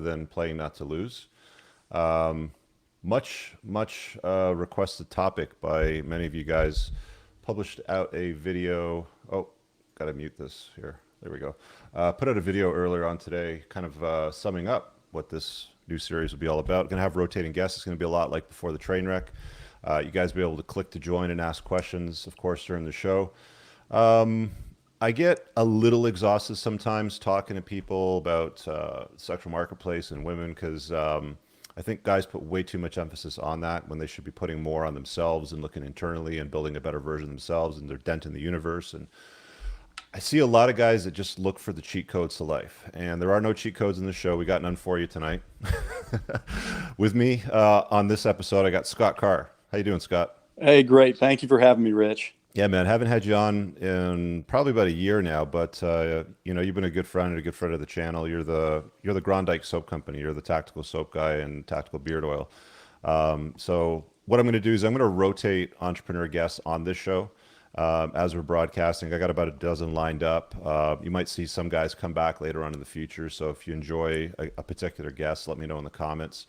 than playing not to lose. Um, much requested topic by many of you guys. Published out a video. Oh, gotta mute this here. There we go. Put out a video earlier on today, kind of summing up what this new series will be all about. Going to have rotating guests. It's going to be a lot like before the train wreck. You guys will be able to click to join and ask questions, of course, during the show. I get a little exhausted sometimes talking to people about sexual marketplace and women because I think guys put way too much emphasis on that when they should be putting more on themselves and looking internally and building a better version of themselves and their dent in the universe. And I see a lot of guys that just look for the cheat codes to life, and there are no cheat codes in the show. We got none for you tonight. With me on this episode, I got Scott Carr. How you doing, Scott? Hey, great. Thank you for having me, Rich. Yeah, man, haven't had you on in probably about a year now, but you've been a good friend and a good friend of the channel. You're the Grondike Soap Company. You're the tactical soap guy and tactical beard oil. So what I'm going to do is I'm going to rotate entrepreneur guests on this show as we're broadcasting. I got about a dozen lined up. You might see some guys come back later on in the future. So if you enjoy a particular guest, let me know in the comments.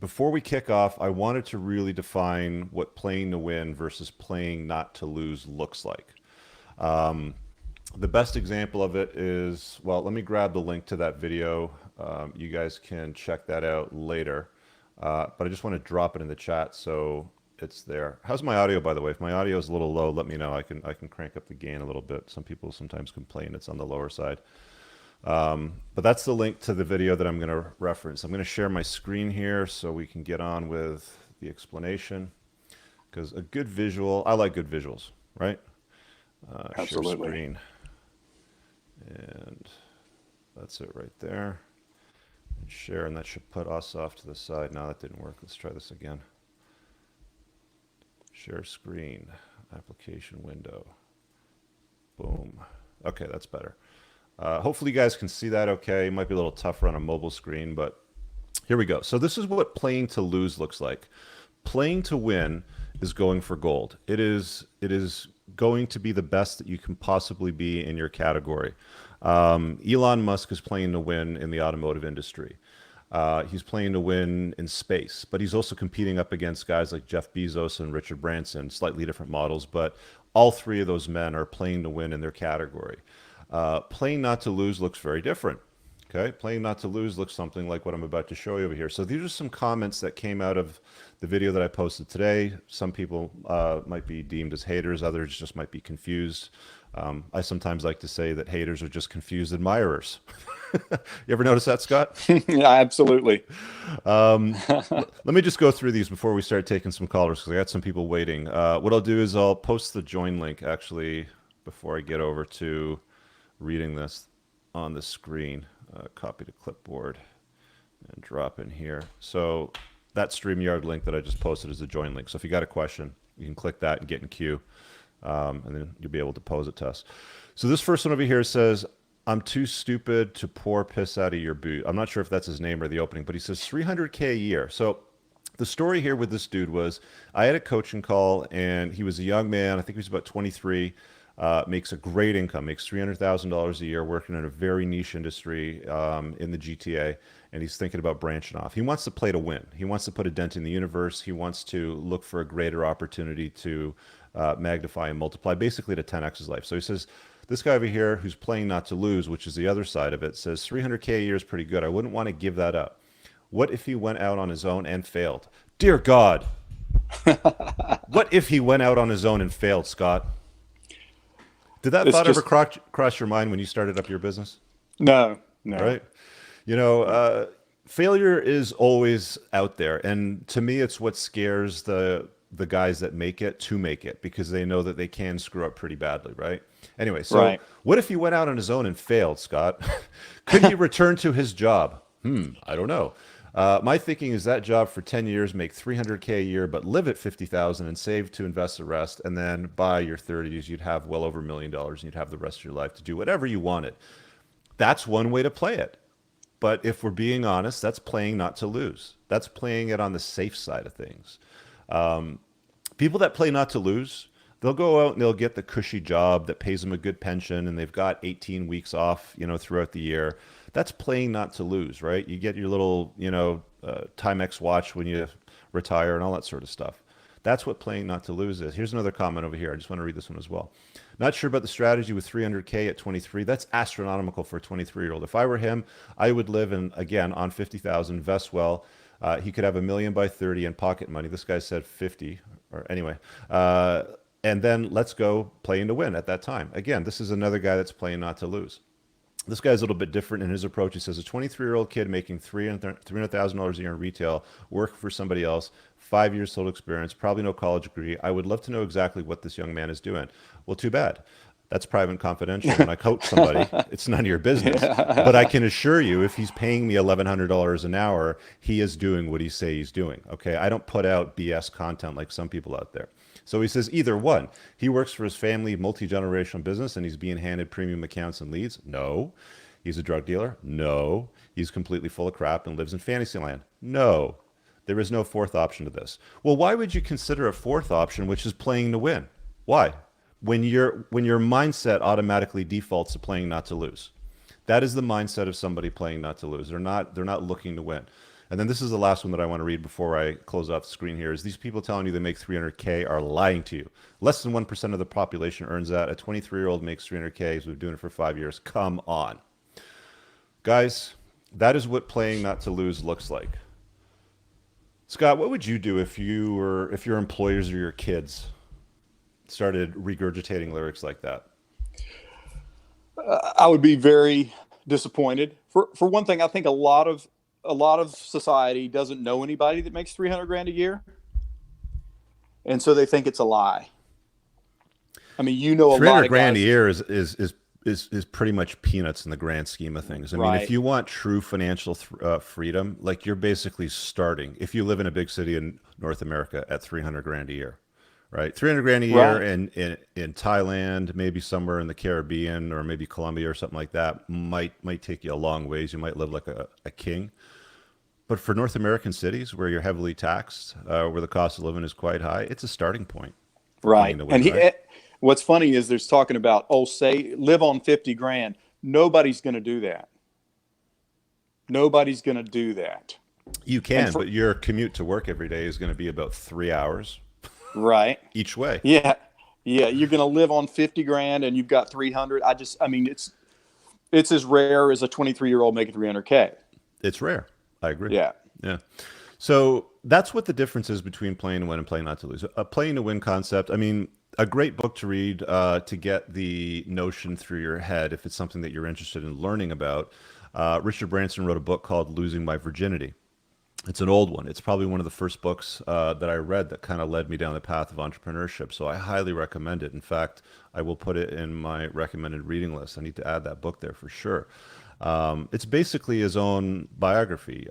Before we kick off, I wanted to really define what playing to win versus playing not to lose looks like. The best example of it is, well, let me grab the link to that video. You guys can check that out later. But I just want to drop it in the chat so it's there. How's my audio, by the way? If my audio is a little low, let me know. I can crank up the gain a little bit. Some people sometimes complain it's on the lower side. But that's the link to the video that I'm going to reference. I'm going to share my screen here so we can get on with the explanation. Because a good visual, I like good visuals, right? Absolutely. Share screen. And that's it right there. And share, and that should put us off to the side. No, that didn't work. Let's try this again. Share screen, application window. Boom. Okay, that's better. Hopefully you guys can see that okay. It might be a little tougher on a mobile screen, but here we go. So this is what playing to lose looks like. Playing to win is going for gold. It is going to be the best that you can possibly be in your category. Elon Musk is playing to win in the automotive industry. He's playing to win in space, but he's also competing up against guys like Jeff Bezos and Richard Branson, slightly different models, but all three of those men are playing to win in their category. Playing not to lose looks very different. Okay, playing not to lose looks something like what I'm about to show you over here. So these are some comments that came out of the video that I posted today. Some people might be deemed as haters, others just might be confused. I sometimes like to say that haters are just confused admirers. You ever notice that, Scott? Yeah, absolutely. Let me just go through these before we start taking some callers because I got some people waiting. What I'll do is I'll post the join link actually before I get over to reading this on the screen. Copy to clipboard and drop in here. So that StreamYard link that I just posted is the join link. So if you got a question, you can click that and get in queue, and then you'll be able to pose it to us. So this first one over here says, I'm too stupid to pour piss out of your boot. I'm not sure if that's his name or the opening, but he says 300K a year. So the story here with this dude was I had a coaching call and he was a young man. I think he was about 23. Makes a great income, makes $300,000 a year working in a very niche industry in the GTA, and he's thinking about branching off. He wants to play to win. He wants to put a dent in the universe. He wants to look for a greater opportunity to magnify and multiply, basically to 10x his life. So he says, this guy over here who's playing not to lose, which is the other side of it, says 300K a year is pretty good. I wouldn't want to give that up. What if he went out on his own and failed? Dear God. What if he went out on his own and failed, Scott? Did that thought ever cross your mind when you started up your business? No. Right? Failure is always out there. And to me, it's what scares the guys that make it to make it because they know that they can screw up pretty badly, right? Anyway, so What if he went out on his own and failed, Scott? Could he return to his job? I don't know. My thinking is that job for 10 years, make 300K a year, but live at 50,000 and save to invest the rest. And then by your 30s, you'd have well over $1 million and you'd have the rest of your life to do whatever you wanted. That's one way to play it. But if we're being honest, that's playing not to lose. That's playing it on the safe side of things. People that play not to lose, they'll go out and they'll get the cushy job that pays them a good pension and they've got 18 weeks off, throughout the year. That's playing not to lose, right? You get your little, Timex watch when you retire and all that sort of stuff. That's what playing not to lose is. Here's another comment over here. I just want to read this one as well. Not sure about the strategy with 300K at 23. That's astronomical for a 23-year-old. If I were him, I would live in, again, on 50,000, invest well. He could have 1 million by 30 in pocket money. This guy said 50, or anyway. And then let's go playing to win at that time. Again, this is another guy that's playing not to lose. This guy's a little bit different in his approach. He says a 23-year-old kid making $300,000 a year in retail, work for somebody else, 5 years total experience, probably no college degree. I would love to know exactly what this young man is doing. Well, too bad. That's private and confidential. When I coach somebody, it's none of your business. But I can assure you, if he's paying me $1,100 an hour, he is doing what he say he's doing. Okay, I don't put out BS content like some people out there. So he says either one. He works for his family, multi-generational business, and he's being handed premium accounts and leads. No. He's a drug dealer. No. He's completely full of crap and lives in Fantasyland. No. There is no fourth option to this. Well, why would you consider a fourth option, which is playing to win? Why? When your mindset automatically defaults to playing not to lose. That is the mindset of somebody playing not to lose. They're not looking to win. And then this is the last one that I want to read before I close off the screen here, is these people telling you they make 300K are lying to you. Less than 1% of the population earns that. A 23-year-old makes 300K. He's been doing it for 5 years. Come on. Guys, that is what playing not to lose looks like. Scott, what would you do if your employers or your kids started regurgitating lyrics like that? I would be very disappointed. For one thing, I think a lot of society doesn't know anybody that makes 300 grand a year, and so they think it's a lie. I mean, a lot of 300 grand guys, a year is pretty much peanuts in the grand scheme of things. I mean, if you want true financial freedom, like you're basically starting, if you live in a big city in North America, at 300 grand a year, right? 300 grand a year in Thailand, maybe somewhere in the Caribbean or maybe Colombia or something like that might take you a long ways. You might live like a king. But for North American cities where you're heavily taxed, where the cost of living is quite high, it's a starting point. Right. And what's funny is there's talking about, say live on 50 grand. Nobody's going to do that. Nobody's going to do that. You can, but your commute to work every day is going to be about 3 hours. Right. Each way. Yeah. Yeah. You're going to live on 50 grand and you've got 300. I mean, it's as rare as a 23-year-old making 300K. It's rare. I agree. Yeah. Yeah. So that's what the difference is between playing to win and playing not to lose. A playing to win concept. I mean, a great book to read to get the notion through your head if it's something that you're interested in learning about. Richard Branson wrote a book called Losing My Virginity. It's an old one. It's probably one of the first books that I read that kind of led me down the path of entrepreneurship. So I highly recommend it. In fact, I will put it in my recommended reading list. I need to add that book there for sure. It's basically his own biography.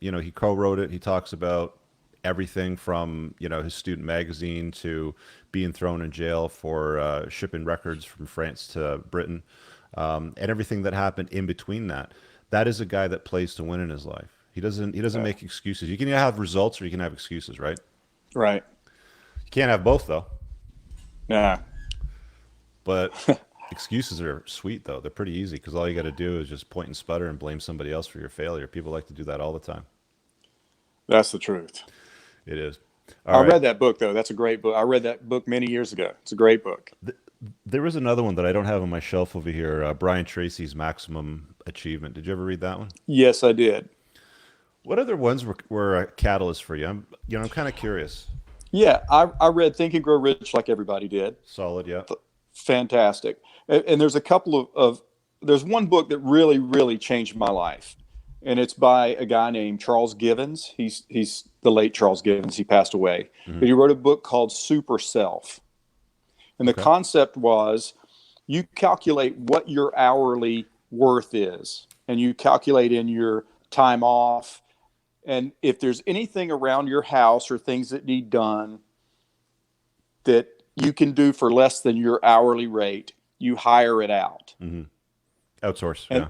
He co-wrote it. He talks about everything from, his student magazine to being thrown in jail for shipping records from France to Britain, and everything that happened in between that. That is a guy that plays to win in his life. He doesn't make excuses. You can either have results or you can have excuses, right? Right. You can't have both, though. Yeah. But excuses are sweet, though. They're pretty easy because all you got to do is just point and sputter and blame somebody else for your failure. People like to do that all the time. That's the truth. It is. I read that book, though. That's a great book. I read that book many years ago. It's a great book. There was another one that I don't have on my shelf over here, Brian Tracy's Maximum Achievement. Did you ever read that one? Yes, I did. What other ones were a catalyst for you? I'm kind of curious. Yeah, I read Think and Grow Rich like everybody did. Solid, yeah. Fantastic. And there's a couple there's one book that really, really changed my life. And it's by a guy named Charles Givens. He's the late Charles Givens. He passed away. Mm-hmm. But he wrote a book called Super Self. And the concept was you calculate what your hourly worth is. And you calculate in your time off. And if there's anything around your house or things that need done that you can do for less than your hourly rate, you hire it out. Mm-hmm. Outsource, yeah.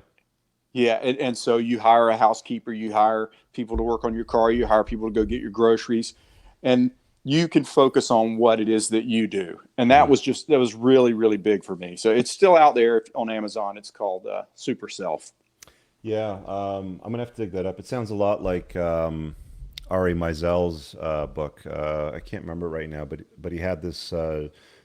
Yeah, and so you hire a housekeeper, you hire people to work on your car, you hire people to go get your groceries, and you can focus on what it is that you do. And that was really, really big for me. So it's still out there on Amazon. It's called Super Self. Yeah, I'm gonna have to dig that up. It sounds a lot like Ari Meisel's book. I can't remember right now, but he had this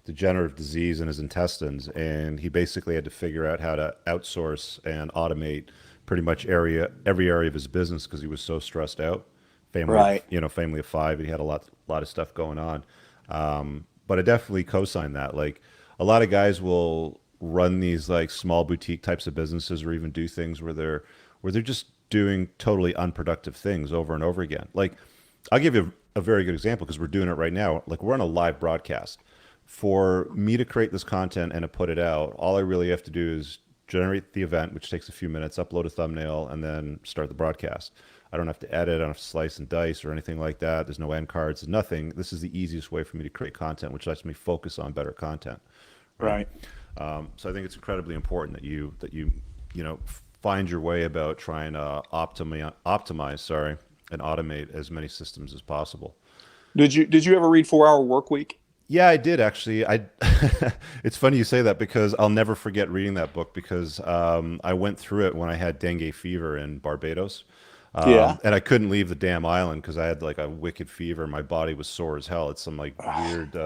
degenerative disease in his intestines, and he basically had to figure out how to outsource and automate pretty much every area of his business because he was so stressed out. Right. Family of five. He had lot of stuff going on. But I definitely co-sign that. Like a lot of guys will run these like small boutique types of businesses or even do things where they're just doing totally unproductive things over and over again. Like I'll give you a very good example because we're doing it right now. Like we're on a live broadcast. For me to create this content and to put it out, all I really have to do is generate the event, which takes a few minutes, upload a thumbnail, and then start the broadcast. I don't have to edit, I don't have to slice and dice or anything like that. There's no end cards, there's nothing. This is the easiest way for me to create content, which lets me focus on better content, right? Right. So I think it's incredibly important you know, find your way about trying to optimize, sorry, and automate as many systems as possible. Did you ever read 4 Hour Work Week? Yeah, I did actually. I it's funny you say that because I'll never forget reading that book because I went through it when I had dengue fever in Barbados. Yeah. And I couldn't leave the damn island because I had like a wicked fever. My body was sore as hell. It's some like weird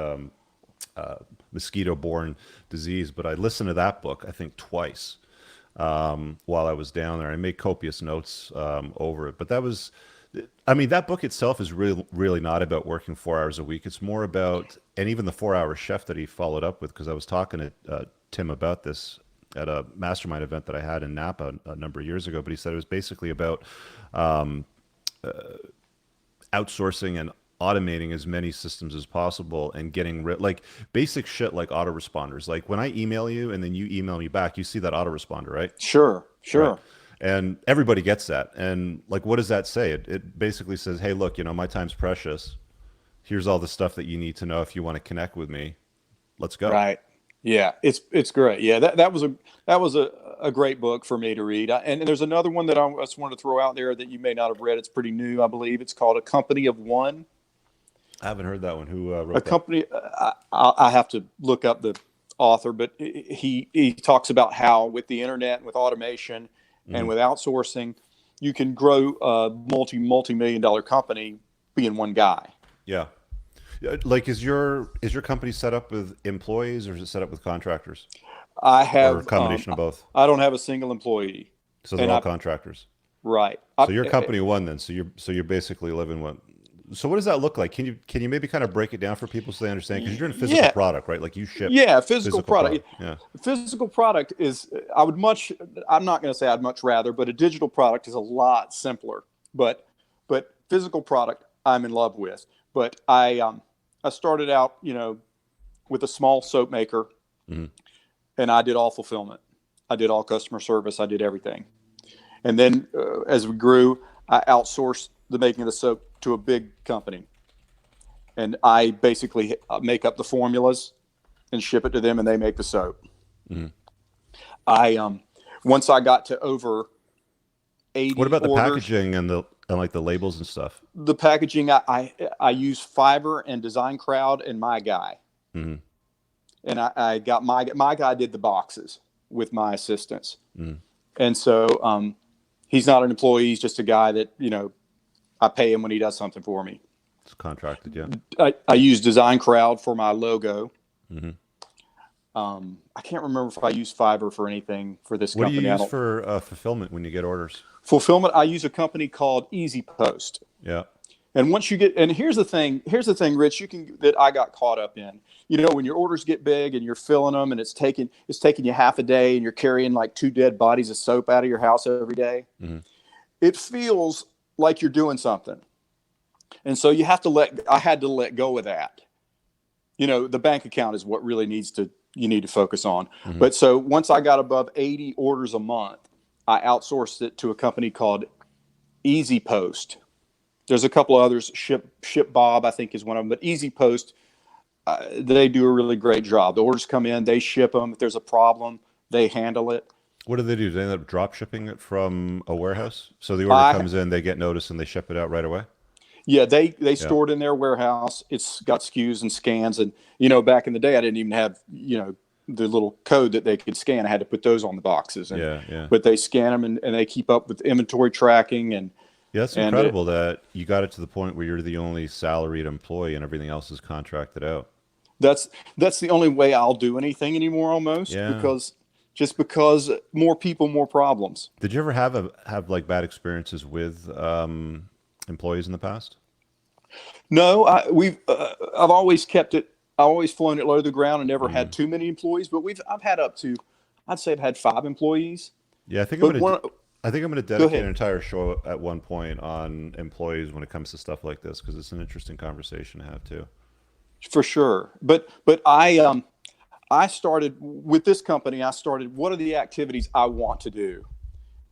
mosquito-borne disease. But I listened to that book, I think, twice while I was down there. I made copious notes over it. But I mean, that book itself is really not about working 4 hours a week. It's more about, and even the 4 hour chef that he followed up with, because I was talking to Tim about this at a mastermind event that I had in Napa a number of years ago. But he said it was basically about outsourcing and automating as many systems as possible and getting rid like basic shit like autoresponders. Like when I email you and then you email me back, you see that autoresponder, right? Sure. Right. Sure. And everybody gets that. And like, what does that say? It basically says, hey, look, my time's precious. Here's all the stuff that you need to know if you want to connect with me. Let's go. Right. Yeah. It's great. Yeah. That was a great book for me to read. And there's another one that I just wanted to throw out there that you may not have read. It's pretty new, I believe. It's called A Company of One. I haven't heard that one. Who A wrote that? company. I have to look up the author, but he talks about how with the internet and with automation and Hmm. with outsourcing, you can grow a multi-million dollar company being one guy. Yeah. Like, is your company set up with employees or is it set up with contractors I or a have combination of both? I don't have a single employee, So they're and all I contractors. right. So you're company one then. So you're basically living what? So what does that look like? Can you maybe kind of break it down for people so they understand? Because you're doing physical Yeah, product, right? Like you ship yeah. Physical physical product. product. Yeah. Physical product is. I'm not going to say I'd much rather, but a digital product is a lot simpler. But physical product I'm in love with. But I started out with a small soap maker, Hmm. and I did all fulfillment. I did all customer service. I did everything. And then as we grew, I outsourced the making of the soap to a big company. And I basically make up the formulas and ship it to them, and they make the soap. Hmm. I Once I got to over What 80 about the orders, packaging and like the labels and stuff? the packaging I use Fiverr and Design Crowd and My Guy, Hmm. and I got my guy did the boxes with my assistants, Hmm. and so he's not an employee; he's just a guy that I pay him when he does something for me. It's contracted, yeah. I use Design Crowd for my logo. Hmm. I can't remember if I use Fiverr for anything for this What do you company. I use don't for fulfillment when you get orders? fulfillment. I use a company called Easy Post. Yeah. And once you get, and here's the thing, Rich, that I got caught up in. When your orders get big and you're filling them, and it's taking you half a day, and you're carrying like 2 dead bodies of soap out of your house every day. Hmm. It feels like you're doing something, and so I had to let go of that. The bank account is what really you need to focus on. Hmm. But so once I got above 80 orders a month, I outsourced it to a company called Easy Post. There's a couple of others. Ship Bob, I think, is one of them. But Easy Post, they do a really great job. The orders come in, they ship them. If there's a problem, they handle it. What do they do? Do they end up drop shipping it from a warehouse? So the order I comes in, they get notice, and they ship it out right away? Yeah, they Yeah. store it in their warehouse. It's got SKUs and scans, and back in the day, I didn't even have the little code that they could scan. I had to put those on the boxes, and Yeah, yeah. but they scan them, and they keep up with inventory tracking, Yeah, that's and it, incredible that you got it to the point where you're the only salaried employee and everything else is contracted out. that's that's the only way I'll do anything anymore, almost, Yeah. because more people, more problems. Did you ever have like bad experiences with employees in the past? No, I've always kept it. I've always flown it low to the ground and never Mm. had too many employees. But I've had up to, I'd say I've had 5 employees. Yeah, I think But one, I think I'm gonna go dedicate an ahead. entire show at one point on employees when it comes to stuff like this because it's an interesting conversation to have too. For sure. But I started with this company. I started, what are the activities I want to do?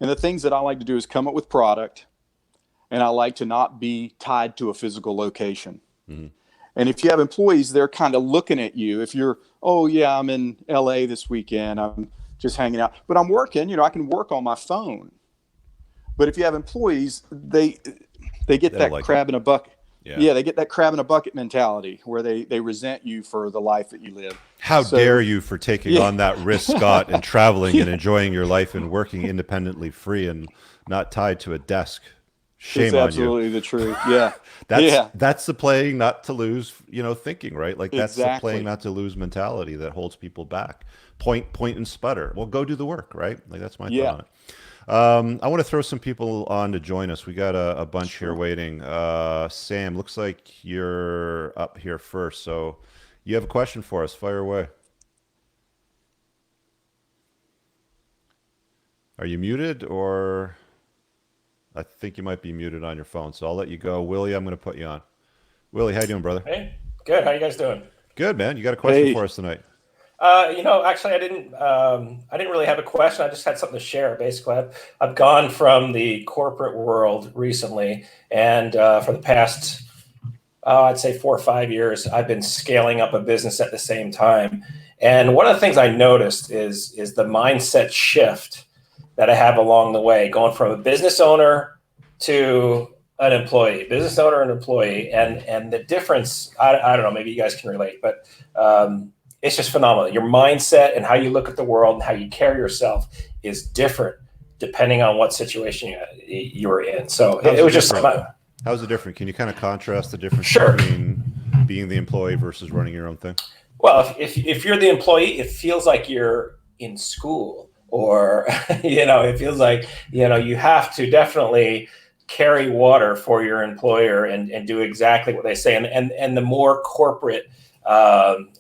And the things that I like to do is come up with product, and I like to not be tied to a physical location. Hmm. And if you have employees, they're kind of looking at you. If you're, oh yeah, I'm in LA this weekend, I'm just hanging out, but I'm working, I can work on my phone. But if you have employees, they get They don't that like it. crab in a bucket. Yeah. Yeah, they get that crab in a bucket mentality where they resent you for the life that you live. How dare So you for taking yeah, on that risk, Scott, and traveling and yeah, enjoying your life and working independently, free and not tied to a desk. it's Shame on you. absolutely the truth. Yeah, That's yeah, that's the playing not to lose, thinking, right? Like that's the playing exactly. not to lose mentality that holds people back. Point and sputter. Well, go do the work, right? Like that's my thought Yeah, on it. I want to throw some people on to join us. We got a bunch here sure. waiting. Sam, looks like you're up here first. So you have a question for us. Fire away. Are you muted or I think you might be muted on your phone. So I'll let you go. Willie, I'm going to put you on. Willie, how you doing, brother? Hey, good. How you guys doing? Good, man. You got a question for Hey, us tonight? Actually, I didn't really have a question. I just had something to share. Basically, I've gone from the corporate world recently, and for the past, I'd say 4 or 5 years, I've been scaling up a business at the same time. And one of the things I noticed is the mindset shift that I have along the way, going from a business owner to an employee, business owner and employee, and the difference. I don't know. Maybe you guys can relate, but it's just phenomenal. Your mindset and how you look at the world and how you carry yourself is different depending on what situation you're in. So How's it it was just different? something. How's it different? Can you kind of contrast the difference Sure. between being the employee versus running your own thing? Well, if you're the employee, it feels like you're in school, or it feels like you have to definitely carry water for your employer and do exactly what they say. And the more corporate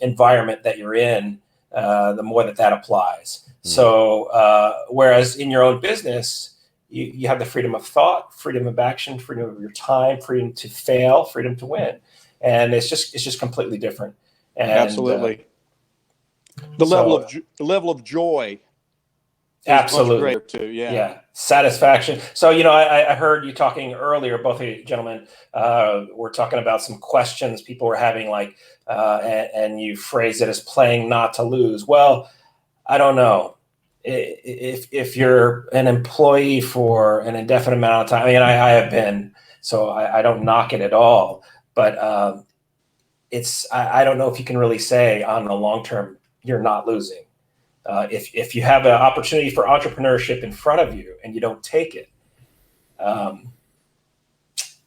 environment that you're in, the more that applies. Hmm. So whereas in your own business, you have the freedom of thought, freedom of action, freedom of your time, freedom to fail, freedom to win, and it's just completely different. And absolutely. so The level of joy is much absolutely. greater too. Yeah. Yeah, satisfaction. So, I heard you talking earlier, both of you gentlemen were talking about some questions people were having, like, and you phrased it as playing not to lose. Well, I don't know. If you're an employee for an indefinite amount of time, I mean, I have been, so I don't knock it at all. But I don't know if you can really say on the long term you're not losing. If you have an opportunity for entrepreneurship in front of you and you don't take it, um,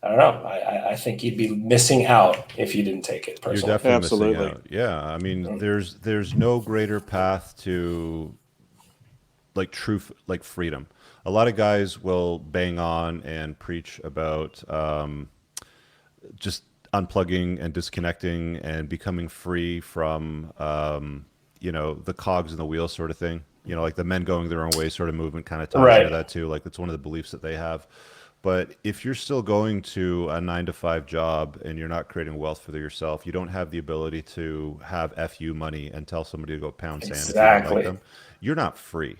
I don't know. I think you'd be missing out if you didn't take it You're personally. definitely missing Absolutely. out. Yeah, I mean, Mm. there's no greater path to like like freedom. A lot of guys will bang on and preach about just unplugging and disconnecting and becoming free from the cogs in the wheel sort of thing. Like the men going their own way sort of movement kind of ties into Right. that too. Like it's one of the beliefs that they have. But if you're still going to a 9 to 5 job and you're not creating wealth for yourself, you don't have the ability to have FU money and tell somebody to go pound sand if you don't like Exactly. them. You're not free.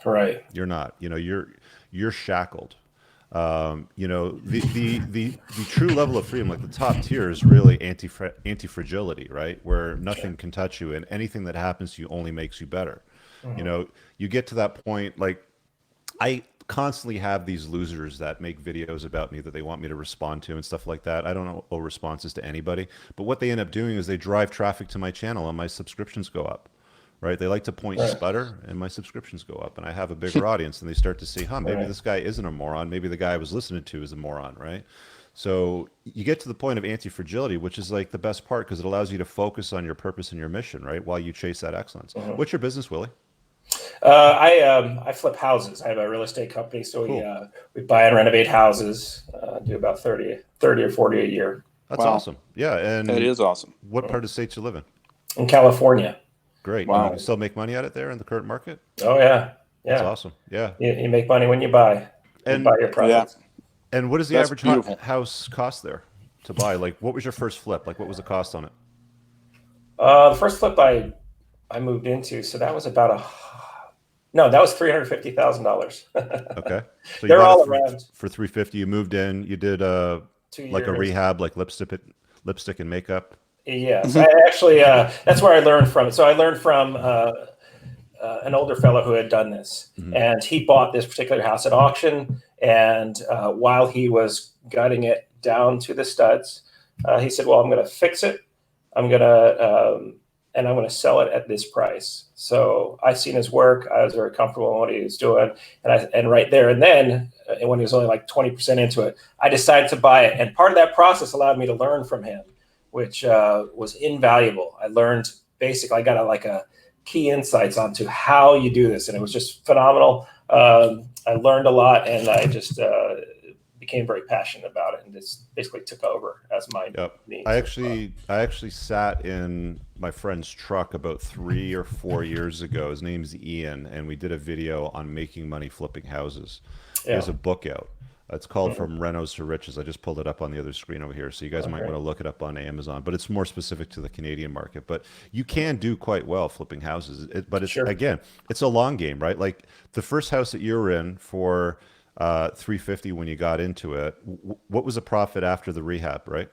Right. You're not. You're shackled. The true level of freedom, like the top tier, is really anti fragility, right? Where Sure. nothing can touch you, and anything that happens to you only makes you better. You Hmm. know, you get to that point. Like I constantly have these losers that make videos about me that they want me to respond to and stuff like that. I don't owe responses to anybody, but what they end up doing is they drive traffic to my channel and my subscriptions go up. right? They like to point and Right. sputter, and my subscriptions go up, and I have a bigger audience, and they start to see, huh, maybe Right. this guy isn't a moron. Maybe the guy I was listening to is a moron, right? So you get to the point of anti-fragility, which is like the best part because it allows you to focus on your purpose and your mission, right? While you chase that excellence. Mhm. What's your business, Willie? I flip houses. I have a real estate company, so Cool. we buy and renovate houses. Do about 30 or 40 a year That's Wow. awesome. Yeah. That And is awesome. what part of the states you live in? in California. Great. And you Wow. can still make money at it there in the current market? Oh yeah, That's yeah. awesome. Yeah. You make money when you buy. You buy And your Yeah. profits. and what does the That's average beautiful. house cost there to buy? Like, what was your first flip? Like, what was the cost on it? The first flip I moved into, so that was about a no, that was $350,000. Okay. So you They're bought all it around for 350. You moved in. You did two like a years. rehab, like lipstick and makeup. Yes, I actually that's where I learned from it. So I learned from an older fellow who had done this, Hmm. and he bought this particular house at auction. And while he was gutting it down to the studs, he said, "Well, I'm going to fix it. I'm going to and I'm going to sell it at this price." So I seen his work. I was very comfortable in what he was doing, and right there and then, when he was only like 20% into it, I decided to buy it. And part of that process allowed me to learn from him, which was invaluable. I learned basically, I got like a key insights onto how you do this, and it was just phenomenal. I learned a lot, and I just became very passionate about it, and just basically took over as my Yep. needs. I actually sat in my friend's truck about 3 or 4 years ago. His name's Ian, and we did a video on making money flipping houses. He has Yeah. a book out. It's called Mhm. From Renos to Riches. I just pulled it up on the other screen over here, so you guys might Okay. want to look it up on Amazon. But it's more specific to the Canadian market. But you can do quite well flipping houses. But it's Sure. again, it's a long game, right? Like the first house that you were in for 350 when you got into it. What was the profit after the rehab, right?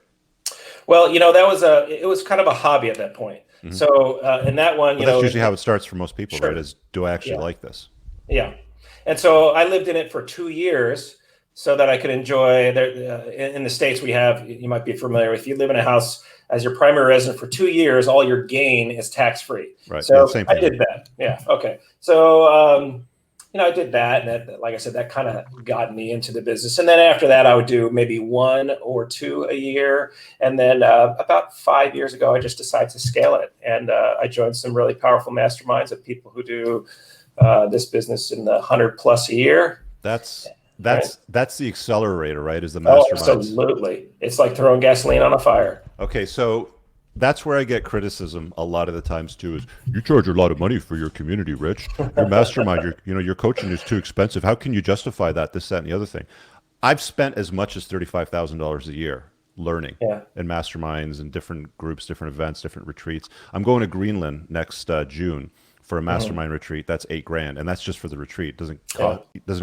Well, it was kind of a hobby at that point. Hmm. So in that one, But that's usually how it starts for most people, right? sure, Is do I actually yeah, like this? yeah. And so I lived in it for 2 years so that I could enjoy. In the States, we have, you might be familiar with, if you live in a house as your primary resident for 2 years, all your gain is tax free. Right. Yeah, So same I thing did here. that. Yeah. Okay. So I did that, and like I said, that kind of got me into the business. And then after that, I would do maybe one or two a year. And then about 5 years ago, I just decided to scale it, and I joined some really powerful masterminds of people who do this business in the 100 plus a year. That's Right? that's the accelerator, right? Is the Oh, masterminds. absolutely. It's like throwing gasoline on a fire. Okay, so that's where I get criticism a lot of the times too. Is you charge a lot of money for your community, Rich? Your mastermind, your coaching is too expensive. How can you justify that? This, that, and the other thing. I've spent as much as $35,000 a year learning Yeah. in masterminds and different groups, different events, different retreats. I'm going to Greenland next June for a mastermind retreat. That's $8,000, and that's just for the retreat. Doesn't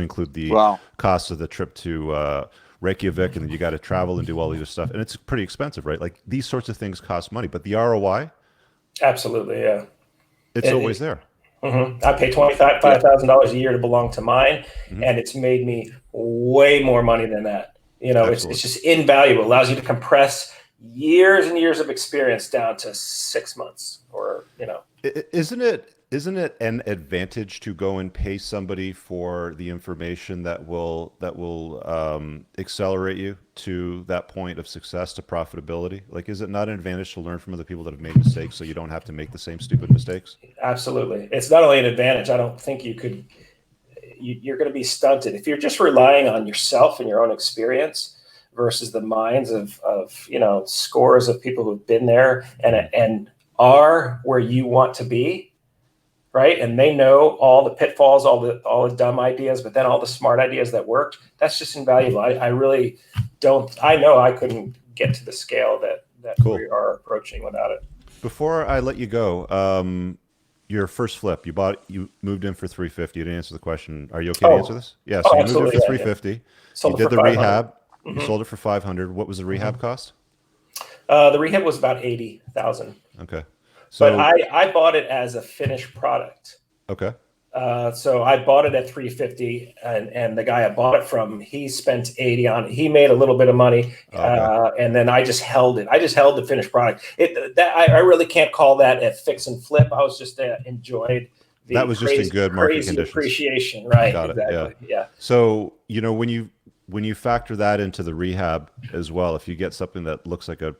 include the Wow. cost of the trip to Reykjavik, and then you got to travel and do all the other stuff, and it's pretty expensive, right? Like these sorts of things cost money, but the ROI, Absolutely. Yeah. it's always there. I pay $25,000 a year to belong to mine, Hmm. and it's made me way more money than that. It's Absolutely. just invaluable. It allows you to compress years and years of experience down to 6 months, or Isn't it an advantage to go and pay somebody for the information that will accelerate you to that point of success, to profitability? Like, is it not an advantage to learn from other people that have made mistakes so you don't have to make the same stupid mistakes? Absolutely. It's not only an advantage. I don't think you're going to be stunted if you're just relying on yourself and your own experience versus the minds of scores of people who've been there and are where you want to be. Right. And they know all the pitfalls, all the dumb ideas, but then all the smart ideas that worked. That's just invaluable. I really don't. I know I couldn't get to the scale that Cool. we are approaching without it. Before I let you go, your first flip, you moved in for 350. You didn't answer the question. Are you okay to answer this? Yeah. So you moved in Absolutely. for Yeah, yeah. 350. Sold You it did for the 500. rehab. You sold it for 500. What was the rehab cost? The rehab was about 80,000, Okay. but So I bought it as a finished product. okay. So I bought it at 350, and the guy I bought it from, he spent 80 on it. He made a little bit of money, and then I just held it. I just held the finished product. I really can't call that a fix and flip. I was just enjoyed the That was just in good market crazy conditions. Appreciation, right? Got it. Exactly. Yeah. So when you factor that into the rehab as well, if you get something that looks like a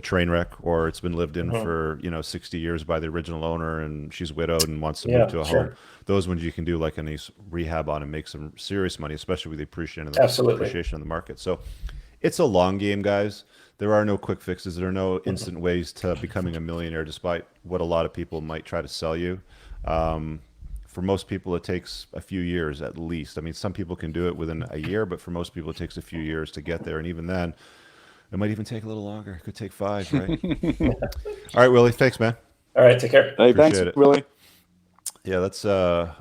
train wreck, or it's been lived in for 60 years by the original owner, and she's widowed and wants to move to a home, those ones you can do like a nice rehab on and make some serious money, especially with the appreciation of the market. So it's a long game, guys. There are no quick fixes. There are no instant ways to becoming a millionaire, despite what a lot of people might try to sell you. For most people, it takes a few years at least. I mean, some people can do it within a year, but for most people, it takes a few years to get there. And even then, it might even take a little longer. It could take 5, right? All right, Willie. Thanks, man. All right. Take care. Hey, thanks, Willie. Yeah, that's a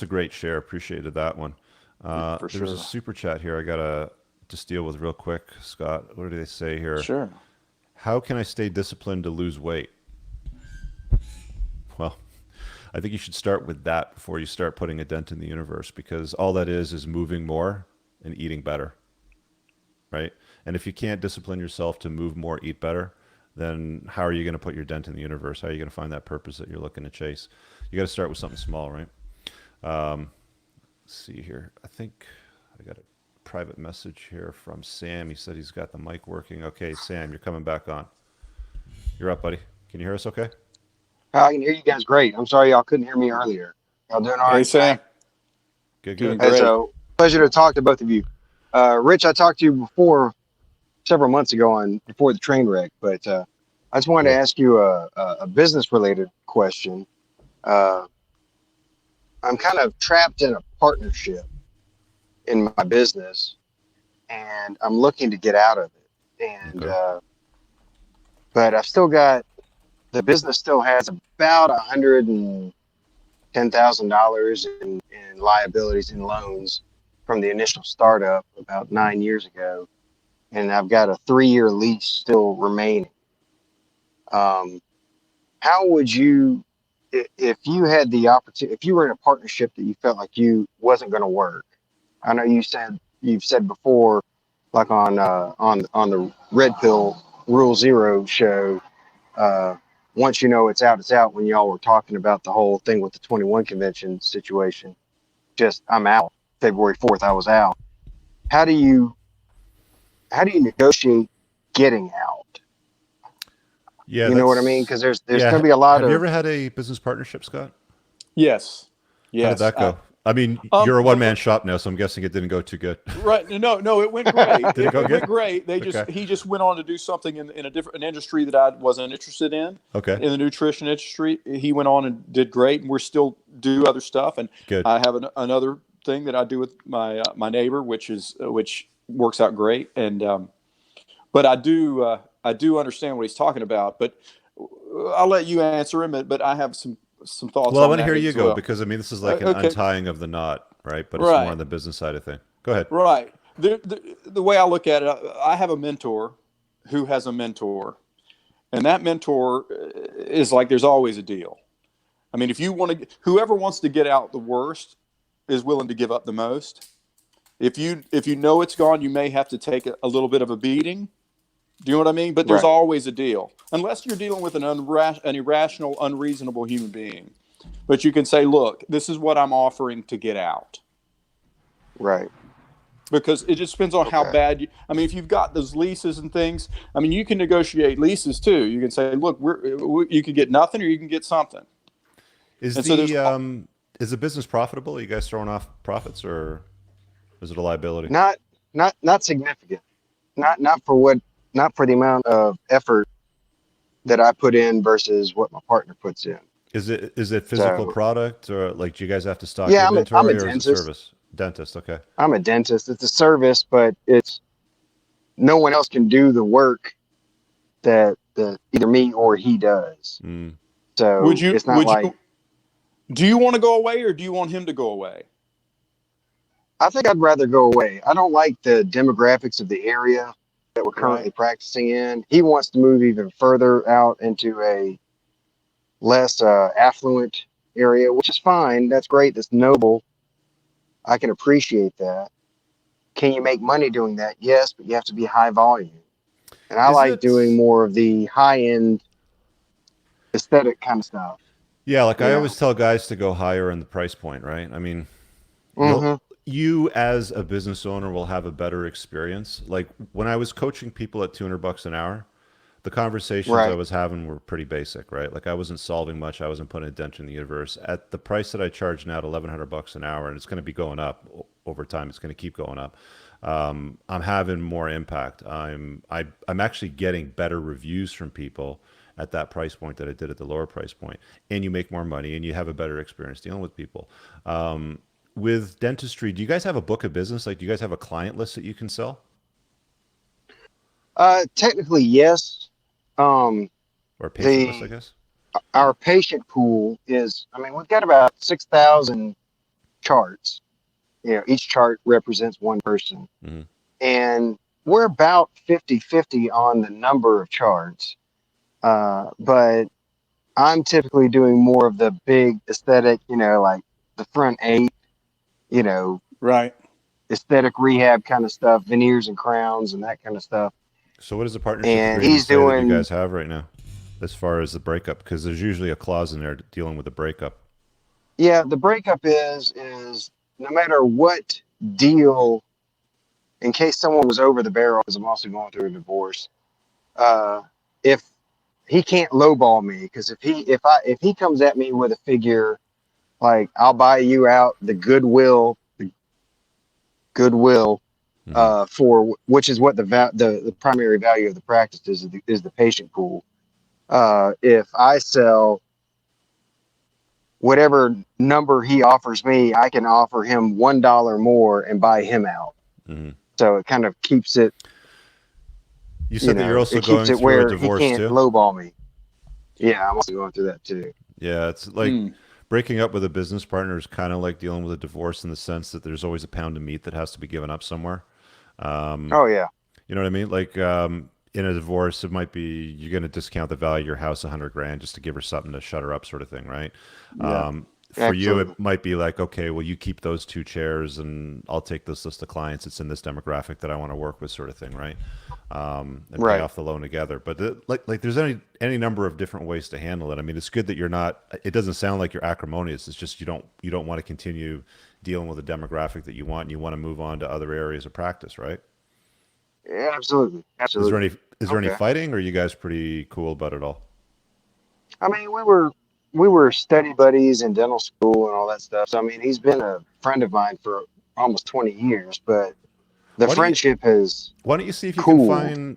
great share. Appreciated that one. There's a super chat here I got to just deal with real quick, Scott. What do they say here? Sure. How can I stay disciplined to lose weight? Well, I think you should start with that before you start putting a dent in the universe, because all that is moving more and eating better, right? And if you can't discipline yourself to move more, eat better, then how are you going to put your dent in the universe? How are you going to find that purpose that you're looking to chase? You got to start with something small, right? Let's see here. I think I got a private message here from Sam. He said he's got the mic working. Okay, Sam, you're coming back on. You're up, buddy. Can you hear us okay? I can hear you guys great. I'm sorry y'all couldn't hear me earlier. Y'all doing all right? Hey, Sam. Good. It's a pleasure to talk to both of you. Rich, I talked to you before, several months ago before the train wreck, but I just wanted to ask you a business-related question. I'm kind of trapped in a partnership in my business, and I'm looking to get out of it. And but I've still got, the business still has about $110,000 in liabilities and loans from the initial startup about 9 years ago, and I've got a 3-year lease still remaining. How would you, if you had the opportunity, if you were in a partnership that you felt like you wasn't going to work? I know you've said before, like on the Red Pill Rule Zero show. Once you know it's out, it's out. When y'all were talking about the whole thing with the 21 convention situation, I'm out. February 4th, I was out. How do you negotiate getting out? Yeah, you know what I mean? Because there's going to be a lot of. Have you ever had a business partnership, Scott? Yes. How did that go? I mean, you're a one-man shop now, so I'm guessing it didn't go too good. Right? No, it went great. Did it go good? Went great. He just went on to do something in a different industry that I wasn't interested in. Okay. In the nutrition industry, he went on and did great, and we're still do other stuff. And good. I have another thing that I do with my neighbor, which works out great. And but I do understand what he's talking about. But I'll let you answer him. But I have some thoughts. Well, I want to hear you go, because I mean, this is like an okay. untying of the knot, right? But it's more on the business side of thing. Go ahead. Right. The way I look at it, I have a mentor who has a mentor, and that mentor is like, there's always a deal. I mean, whoever wants to get out the worst is willing to give up the most. If you know it's gone, you may have to take a little bit of a beating. Do you know what I mean? But there's always a deal, unless you're dealing with an irrational, unreasonable human being. But you can say, look, this is what I'm offering to get out. Right. Because it just depends on how bad if you've got those leases and things, I mean, you can negotiate leases too. You can say, look, you can get nothing or you can get something. Is the business profitable? Are you guys throwing off profits, or is it a liability? Not significant. Not for the amount of effort that I put in versus what my partner puts in. Is it physical product, or like, do you guys have to stock I'm inventory, a or dentist. is it service? Dentist, okay. I'm a dentist. It's a service, but no one else can do the work that either me or he does. Mm. So it's not do you want to go away, or do you want him to go away? I think I'd rather go away. I don't like the demographics of the area that we're currently practicing in. He wants to move even further out into a less affluent area, which is fine. That's great. That's noble. I can appreciate that. Can you make money doing that? Yes, but you have to be high volume. And I Is like it? doing more of the high end aesthetic kind of stuff. Yeah, like I Yeah. always tell guys to go higher in the price point, right? I mean, Mm-hmm. you as a business owner will have a better experience. Like when I was coaching people at $200 an hour, the conversations I Right. was having were pretty basic, right? Like I wasn't solving much. I wasn't putting a dent in the universe. At the price that I charge now at $1,100 an hour, and it's going to be going up over time. It's going to keep going up. I'm having more impact. I'm actually getting better reviews from people at that price point that I did at the lower price point, and you make more money and you have a better experience dealing with people. With dentistry, do you guys have a book of business? Like, do you guys have a client list that you can sell, Technically, yes. Um, or a patient list, I the guess? our patient pool is, I mean, we've got about 6,000 charts. You know, each chart represents one person. Hmm. And we're about 50-50 on the number of charts. But I'm typically doing more of the big aesthetic, like the front eight, you know, Right. aesthetic rehab kind of stuff, veneers and crowns and that kind of stuff. So, what does the partnership And agreement he's say that you doing, guys have right now, as far as the breakup? Because there's usually a clause in there dealing with the breakup. yeah, the breakup is no matter what deal, in case someone was over the barrel, because I'm also going through a divorce, if he can't lowball me, because if he comes at me with a figure like I'll buy you out the goodwill Hmm. for which is what the primary value of the practice is the patient pool. If I sell whatever number he offers me, I can offer him $1 more and buy him out. Hmm. So it kind of keeps it, You said that you're also it keeps going it through a where he divorce can't too. lowball me. Yeah, I'm also going through that too. Yeah, it's like breaking up with a business partner is kind of like dealing with a divorce in the sense that there's always a pound of meat that has to be given up somewhere. Um, Oh yeah, you know what I mean? Like in a divorce, it might be you're going to discount the value of your house 100 grand just to give her something to shut her up, sort of thing, right? Yeah. For you, absolutely. it might be like, okay, well, you keep those two chairs, and I'll take this list of clients. It's in this demographic that I want to work with, sort of thing, right? And pay Right. off the loan together. But like, there's any number of different ways to handle it. I mean, it's good that you're not. It doesn't sound like you're acrimonious. It's just you don't want to continue dealing with a demographic that you want, and you want to move on to other areas of practice, right? Yeah, absolutely. Is there Absolutely. any is there any Okay. fighting, or are you guys pretty cool about it all? I mean, we were study buddies in dental school and all that stuff. So I mean, he's been a friend of mine for almost 20 years, but the Why don't you friendship has Why don't you see if you can cooled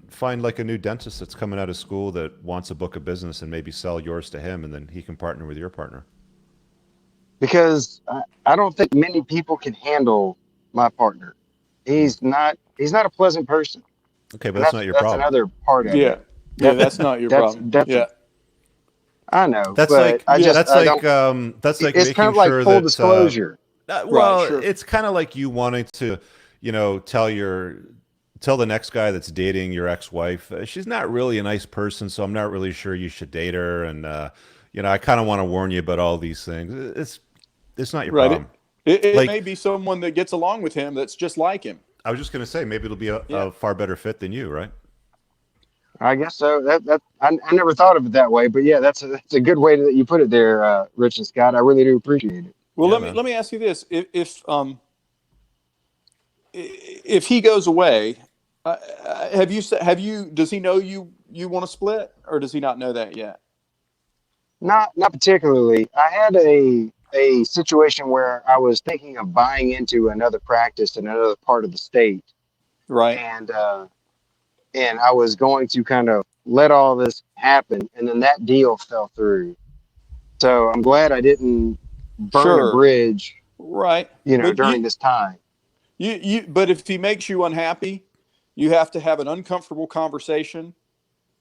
find like a new dentist that's coming out of school that wants a book of business and maybe sell yours to him, and then he can partner with your partner. because I don't think many people can handle my partner. Hmm. He's not a pleasant person, Okay, but and that's that's not your that's problem. another part of Yeah. it. Yeah. That That's not your that's problem. that's Yeah. I know, That's but like I Yeah. just that's I like don't. um, that's like It's kind making of like sure full that disclosure. Right. well, Sure. it's kind of like you wanting to, tell the next guy that's dating your ex-wife, she's not really a nice person, so I'm not really sure you should date her, and I kind of want to warn you about all these things. It's not your Right. problem. It Like may be someone that gets along with him that's just like him. I was just gonna say, maybe it'll be Yeah. a far better fit than you, right? I guess so. I never thought of it that way, but yeah, that's a good way that you put it there, Rich and Scott. I really do appreciate it. Well, Yeah, let me man. let me ask you this: if he goes away, Does he know you want to split, or does he not know that yet? Not particularly. I had a situation where I was thinking of buying into another practice in another part of the state, Right. and I was going to kind of let all this happen, and then that deal fell through. So I'm glad I didn't burn a Sure. bridge, Right. But during this time. but if he makes you unhappy, you have to have an uncomfortable conversation,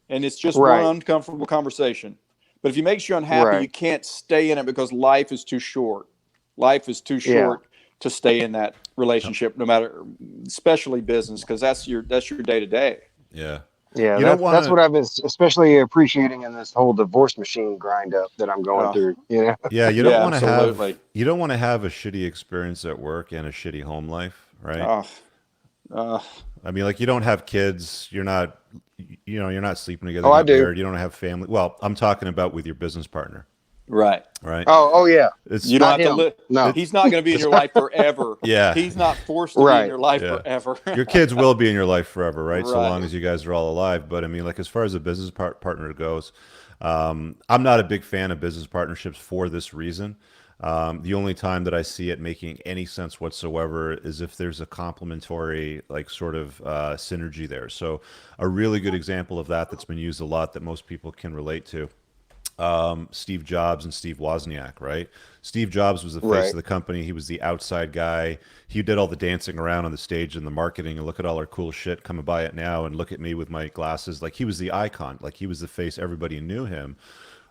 and it's just one Right, uncomfortable conversation. But if he makes you unhappy, you right, can't stay in it because life is too short. Life is too yeah, short to stay in that relationship, no matter, especially business, because that's your day to day. Yeah. Yeah, You don't want that's to. what I've been especially appreciating in this whole divorce machine grind up that I'm going Oh, through. You know? Yeah, you don't yeah, want to have. absolutely. You don't want to have a shitty experience at work and a shitty home life, right? Oh, uh, I mean, like you don't have kids, you're not, you're not sleeping together, Oh, you're I not do. married, you don't have family. Well, I'm talking about with your business partner, right. right? Oh yeah. It's You don't Not have to him. live. No. He's not going to be in your life forever. yeah, He's not forced to be in Right. your life yeah. forever. Your kids will be in your life forever, right? So Right. long as you guys are all alive. But I mean, like as far as a business partner goes, I'm not a big fan of business partnerships for this reason. The only time that I see it making any sense whatsoever is if there's a complementary, like sort of synergy there. So, a really good example of that that's been used a lot that most people can relate to, Steve Jobs and Steve Wozniak, right? Steve Jobs was the face Right. of the company. He was the outside guy. He did all the dancing around on the stage and the marketing and look at all our cool shit coming by it now and look at me with my glasses. Like he was the icon. Like he was the face. Everybody knew him.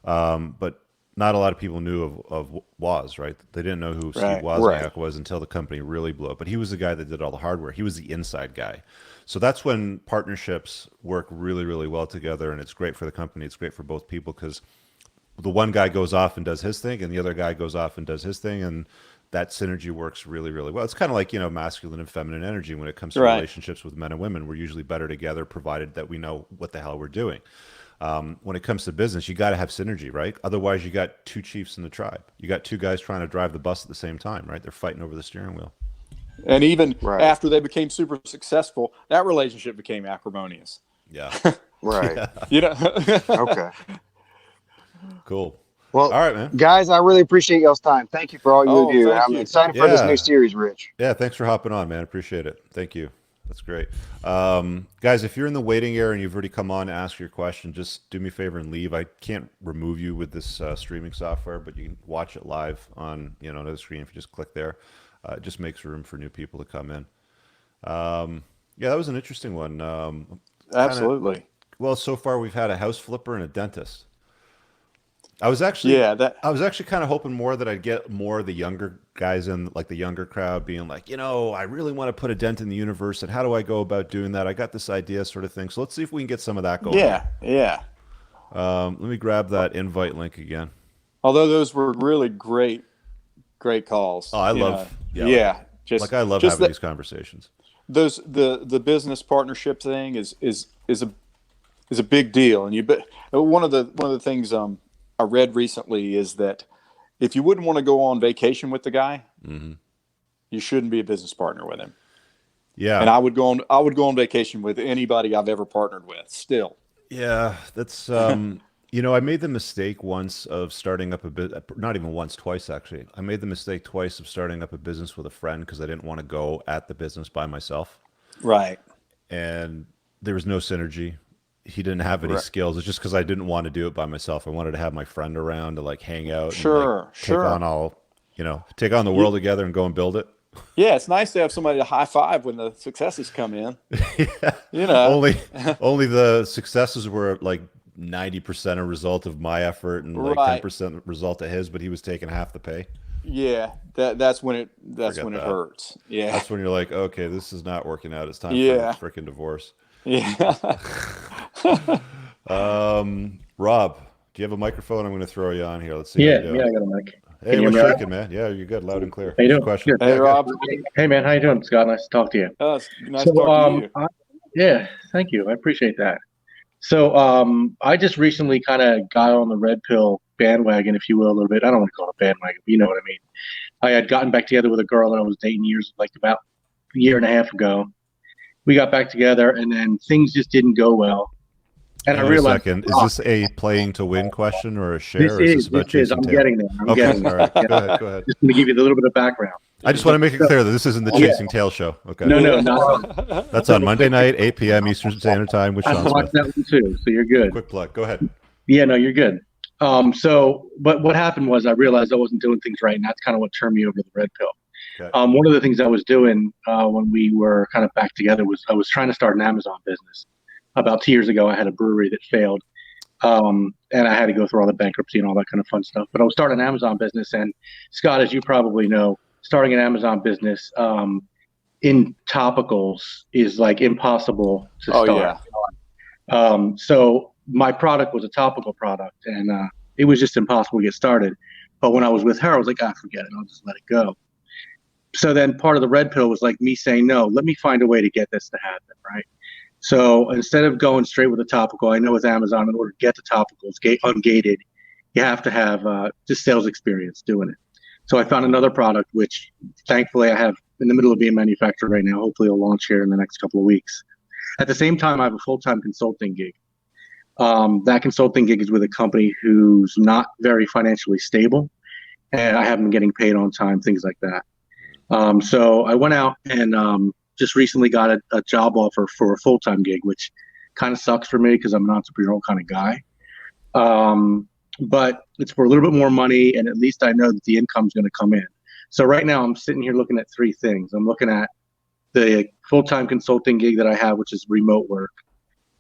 But not a lot of people knew of Woz, right? They didn't know who Steve Right. Right. Wozniak was until the company really blew up. But he was the guy that did all the hardware. He was the inside guy. So that's when partnerships work really, really well together. And it's great for the company. It's great for both people because the one guy goes off and does his thing and the other guy goes off and does his thing, and that synergy works really, really well. It's kind of like, masculine and feminine energy when it comes to Right. relationships with men and women. We're usually better together provided that we know what the hell we're doing. When it comes to business, you got to have synergy, right? Otherwise you got two chiefs in the tribe. You got two guys trying to drive the bus at the same time, right? They're fighting over the steering wheel. And even Right. after they became super successful, that relationship became acrimonious. Yeah. Right. You know. Okay. Cool. Well, All right, man. guys, I really appreciate y'all's time. Thank you for all you Oh, do. thank I'm you. excited for this new Yeah. series, Rich. Yeah, thanks for hopping on, man. Appreciate it. Thank you. That's great. Guys, if you're in the waiting area and you've already come on to ask your question, just do me a favor and leave. I can't remove you with this streaming software, but you can watch it live on another screen if you just click there. It just makes room for new people to come in. Yeah, that was an interesting one. Absolutely. Well, so far we've had a house flipper and a dentist. I was actually Yeah. That. I was actually kind of hoping more that I'd get more of the younger guys in, like the younger crowd being like, I really want to put a dent in the universe and how do I go about doing that? I got this idea sort of thing. So let's see if we can get some of that going. Yeah. Yeah. Let me grab that invite link again. Although those were really great calls. Oh, I you love know. yeah, Yeah. like I love just having these conversations. those the business partnership thing is a big deal. And one of the things I read recently is that if you wouldn't want to go on vacation with the guy, you shouldn't be a business partner with him. Yeah. And I would go on vacation with anybody I've ever partnered with still. Yeah, that's I made the mistake once of starting up a bit, not even once, twice actually. I made the mistake twice of starting up a business with a friend because I didn't want to go at the business by myself. Right. And there was no synergy. He didn't have any Right. skills. It's just because I didn't want to do it by myself. I wanted to have my friend around to like hang out and Sure, like sure. take on the world together and go and build it. Yeah, it's nice to have somebody to high five when the successes come in. Yeah. You know. Only the successes were like 90% a result of my effort and like Right. 10% result of his, but he was taking half the pay. Yeah, that's when it Forget that. hurts. Yeah. That's when you're like, okay, this is not working out. It's time Yeah. for a freaking divorce. Yeah. Rob, do you have a microphone? I'm going to throw you on here. Let's see. Yeah, how you doing. yeah, I got a mic. Hey, Can you we're hear me? shaking, man. Yeah, you're good. Loud and clear. How you What's your doing? question? Good. Hey, Yeah, Rob. Hey, man, how you doing, Scott? Nice to talk to you. It's nice to talk to you. Yeah, thank you. I appreciate that. So, I just recently kind of got on the red pill bandwagon, if you will, a little bit. I don't want to call it a bandwagon, but you know what I mean. I had gotten back together with a girl that I was dating about a year and a half ago. We got back together, and then things just didn't go well. And Hang I on a realized, second. Is this a playing to win question or a share? this or is this is, about this is, chasing I'm tail? getting there. I'm Okay, getting all there. right. Go ahead. Go ahead. Just going to give you a little bit of background. I just want to make it clear that this isn't the Chasing Tail show. Okay. No, not That's on Monday night, 8 p.m. Eastern Standard Time with I Sean watched Smith. that one too, so you're good. Quick plug. Go ahead. Yeah, no, you're good. But what happened was I realized I wasn't doing things right, and that's kind of what turned me over to the red pill. Okay. One of the things I was doing when we were kind of back together was I was trying to start an Amazon business. About 2 years ago, I had a brewery that failed, and I had to go through all the bankruptcy and all that kind of fun stuff. But I was starting an Amazon business, and Scott, as you probably know, starting an Amazon business in topicals is like impossible to start. Oh, yeah. So my product was a topical product, and it was just impossible to get started. But when I was with her, I was like, forget it. I'll just let it go. So then part of the red pill was like me saying, no, let me find a way to get this to happen, right? So instead of going straight with a topical, I know with Amazon, in order to get the topicals ungated, you have to have just sales experience doing it. So I found another product, which thankfully I have in the middle of being manufactured right now. Hopefully it'll launch here in the next couple of weeks. At the same time, I have a full-time consulting gig. That consulting gig is with a company who's not very financially stable, and I haven't been getting paid on time, things like that. So I went out and just recently got a job offer for a full-time gig, which kind of sucks for me because I'm an entrepreneurial kind of guy. But it's for a little bit more money, and at least I know that the income's going to come in. So right now I'm sitting here looking at three things. I'm looking at the full-time consulting gig that I have, which is remote work.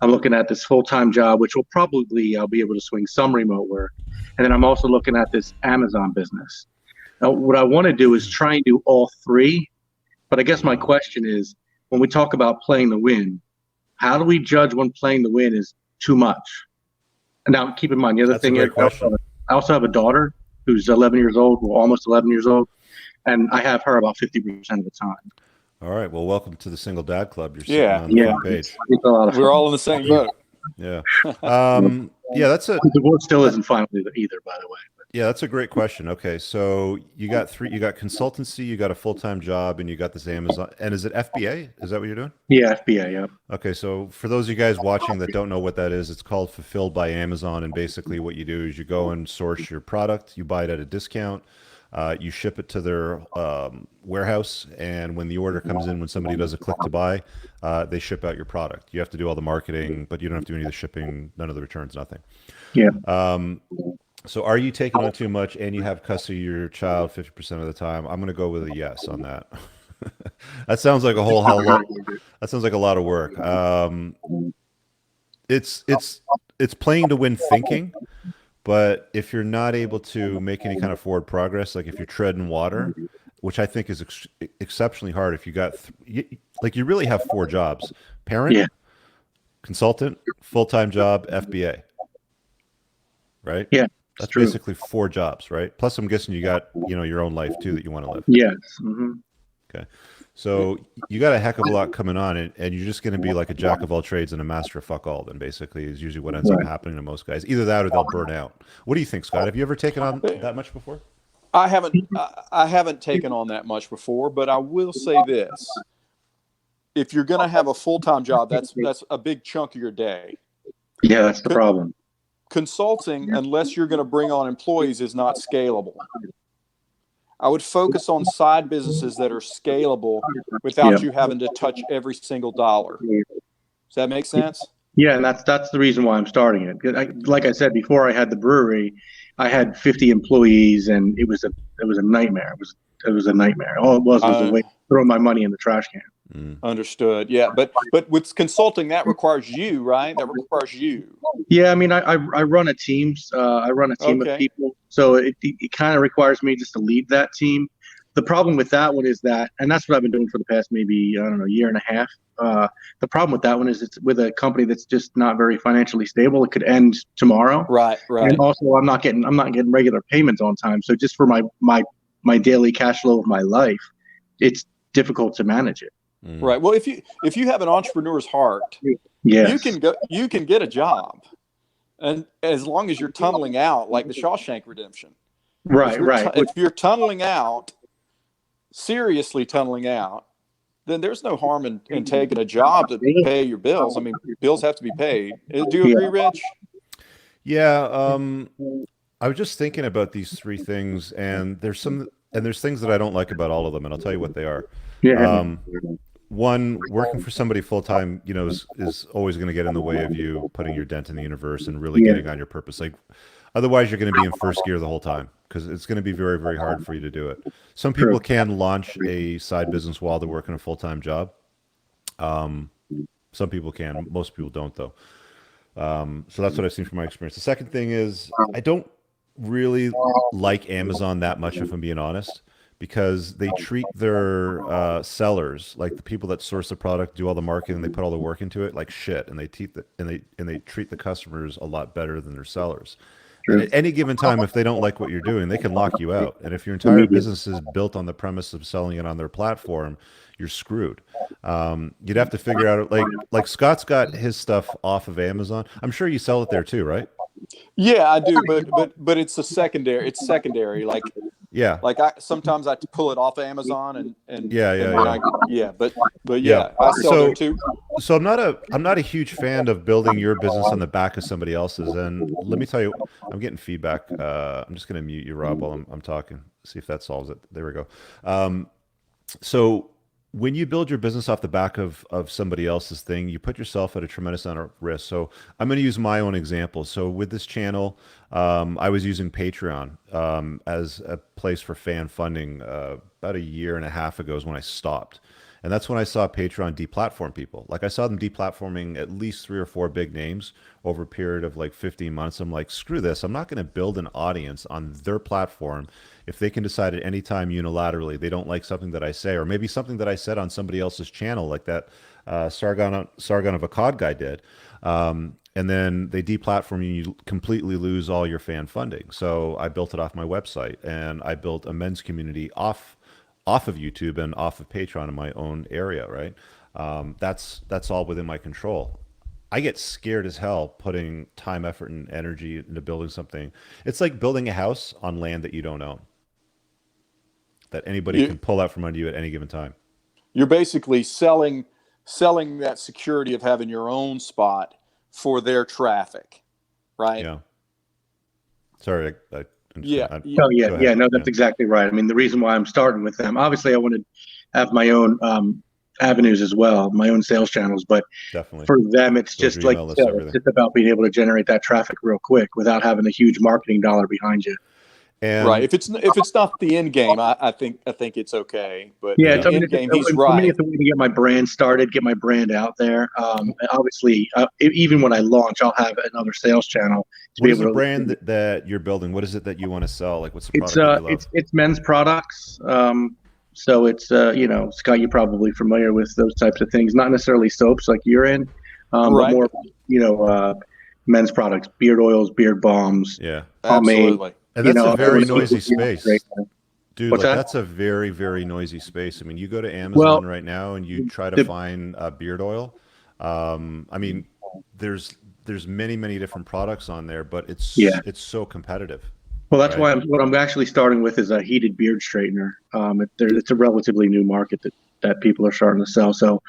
I'm looking at this full-time job, which will probably I'll be able to swing some remote work. And then I'm also looking at this Amazon business. Now, what I want to do is try and do all three. But I guess my question is, when we talk about playing to win, how do we judge when playing to win is too much? And now, keep in mind, the other thing is, I also have a daughter who's 11 years old, well, almost 11 years old, and I have her about 50% of the time. All right. Well, welcome to the Single Dad Club. You're sitting on the front page. It's a lot of fun. We're all in the same boat. Yeah. Yeah, that's a The divorce still isn't final either, by the way. yeah, that's a great question. Okay, so you got consultancy, you got a full-time job, and you got this Amazon. And is it FBA? Is that what you're doing? Yeah, FBA, yeah. Okay, so for those of you guys watching that don't know what that is, it's called Fulfilled by Amazon. And basically what you do is you go and source your product, you buy it at a discount, you ship it to their warehouse, and when the order comes in, when somebody does a click to buy, they ship out your product. You have to do all the marketing, but you don't have to do any of the shipping, none of the returns, nothing. Yeah. So are you taking on too much and you have custody of your child 50% of the time? I'm going to go with a yes on that. That sounds like a whole hell lot. That sounds like a lot of work. It's playing to win thinking, but if you're not able to make any kind of forward progress, like if you're treading water, which I think is exceptionally hard if you got like you really have 4 jobs: parent, consultant, full-time job, FBA. Right? Yeah. That's basically 4 jobs, right? Plus, I'm guessing you got, your own life too that you want to live. Yes. Mm-hmm. Okay. So you got a heck of a lot coming on, and you're just going to be like a jack of all trades and a master of fuck all. Then basically is usually what ends up happening to most guys. Either that or they'll burn out. What do you think, Scott? Have you ever taken on that much before? I haven't taken on that much before, but I will say this: if you're going to have a full-time job, that's a big chunk of your day. Yeah, that's the problem. Consulting, unless you're going to bring on employees, is not scalable. I would focus on side businesses that are scalable without you having to touch every single dollar. Does that make sense? Yeah, and that's the reason why I'm starting it. Like I said before, I had the brewery. I had 50 employees, and it was a nightmare. It was a nightmare. All it was a way to throw my money in the trash can. Understood. Yeah, but with consulting, that requires you, right? That requires you. Yeah, I mean, I run a team. I run a team of people, so it kind of requires me just to lead that team. The problem with that one is that, and that's what I've been doing for the past maybe year and a half. The problem with that one is it's with a company that's just not very financially stable. It could end tomorrow. Right. And also, I'm not getting regular payments on time. So just for my daily cash flow of my life, it's difficult to manage it. Right. Well, if you have an entrepreneur's heart, you can get a job, and as long as you're tunneling out, like the Shawshank Redemption. Right. If you're tunneling out, seriously tunneling out, then there's no harm in taking a job to pay your bills. I mean, bills have to be paid. Do you agree, Rich? Yeah. I was just thinking about these 3 things, and there's things that I don't like about all of them, and I'll tell you what they are. Yeah. One, working for somebody full-time, is always going to get in the way of you putting your dent in the universe and really getting on your purpose. Like, otherwise you're going to be in first gear the whole time, because it's going to be very, very hard for you to do it. Some people can launch a side business while they're working a full-time job. Some people can. Most people don't, though. So that's what I've seen from my experience. The second thing is, I don't really like Amazon that much, if I'm being honest, because they treat their sellers, like the people that source the product, do all the marketing, they put all the work into it, like shit, and they treat the customers a lot better than their sellers. And True. at any given time, if they don't like what you're doing, they can lock you out. And if your entire Immediate. business is built on the premise of selling it on their platform, you're screwed. You'd have to figure out, like Scott's got his stuff off of Amazon. I'm sure you sell it there too, right? Yeah, I do, but it's a secondary. It's secondary. Yeah. Like I sometimes I pull it off Amazon and Yeah, and yeah, then yeah. but Yeah. I sell So there too. so I'm not a huge fan of building your business on the back of somebody else's. And let me tell you, I'm getting feedback. I'm just gonna mute you, Rob, while I'm talking. See if that solves it. There we go. So when you build your business off the back of somebody else's thing, you put yourself at a tremendous amount of risk. So I'm going to use my own example. So with this channel, I was using Patreon as a place for fan funding about a year and a half ago is when I stopped. And that's when I saw Patreon deplatform people. Like I saw them deplatforming at least 3 or 4 big names over a period of like 15 months. I'm like, screw this. I'm not going to build an audience on their platform if they can decide at any time unilaterally they don't like something that I say, or maybe something that I said on somebody else's channel, like that Sargon of Akkad guy did. And then they deplatform you, you completely lose all your fan funding. So I built it off my website, and I built a men's community off of YouTube and off of Patreon in my own area, right? That's all within my control. I get scared as hell putting time, effort, and energy into building something. It's like building a house on land that you don't own, that anybody can pull out from under you at any given time. You're basically selling that security of having your own spot for their traffic, right? Yeah. Sorry, Yeah. Oh go yeah, ahead. yeah, no, that's exactly right. I mean, the reason why I'm starting with them, obviously, I want to have my own avenues as well, my own sales channels. But Definitely. for them, it's Build just your like email you list, said, everything. it's just about being able to generate that traffic real quick without having a huge marketing dollar behind you. And Right. If it's not the end game, I think it's okay. But Yeah, the it's, I mean, end it's, game, he's for me, right. it's a way to get my brand started, get my brand out there. And obviously, even when I launch, I'll have another sales channel to what be is able the to. brand that you're building? What is it that you want to sell? Like, what's the It's product that you love? it's men's products. So it's Scott, you're probably familiar with those types of things. Not necessarily soaps like you're in, but Right. more men's products, beard oils, beard balms, Yeah. pomade. Absolutely. And that's a very everyone knows noisy what beard space. straightener. Dude, What's like that? that's a very, very noisy space. I mean, you go to Well, Amazon right now and you try to the, find beard oil. I mean, there's many, many different products on there, but yeah. it's so competitive, Well, that's right? why what I'm actually starting with is a heated beard straightener. It's a relatively new market that people are starting to sell. So,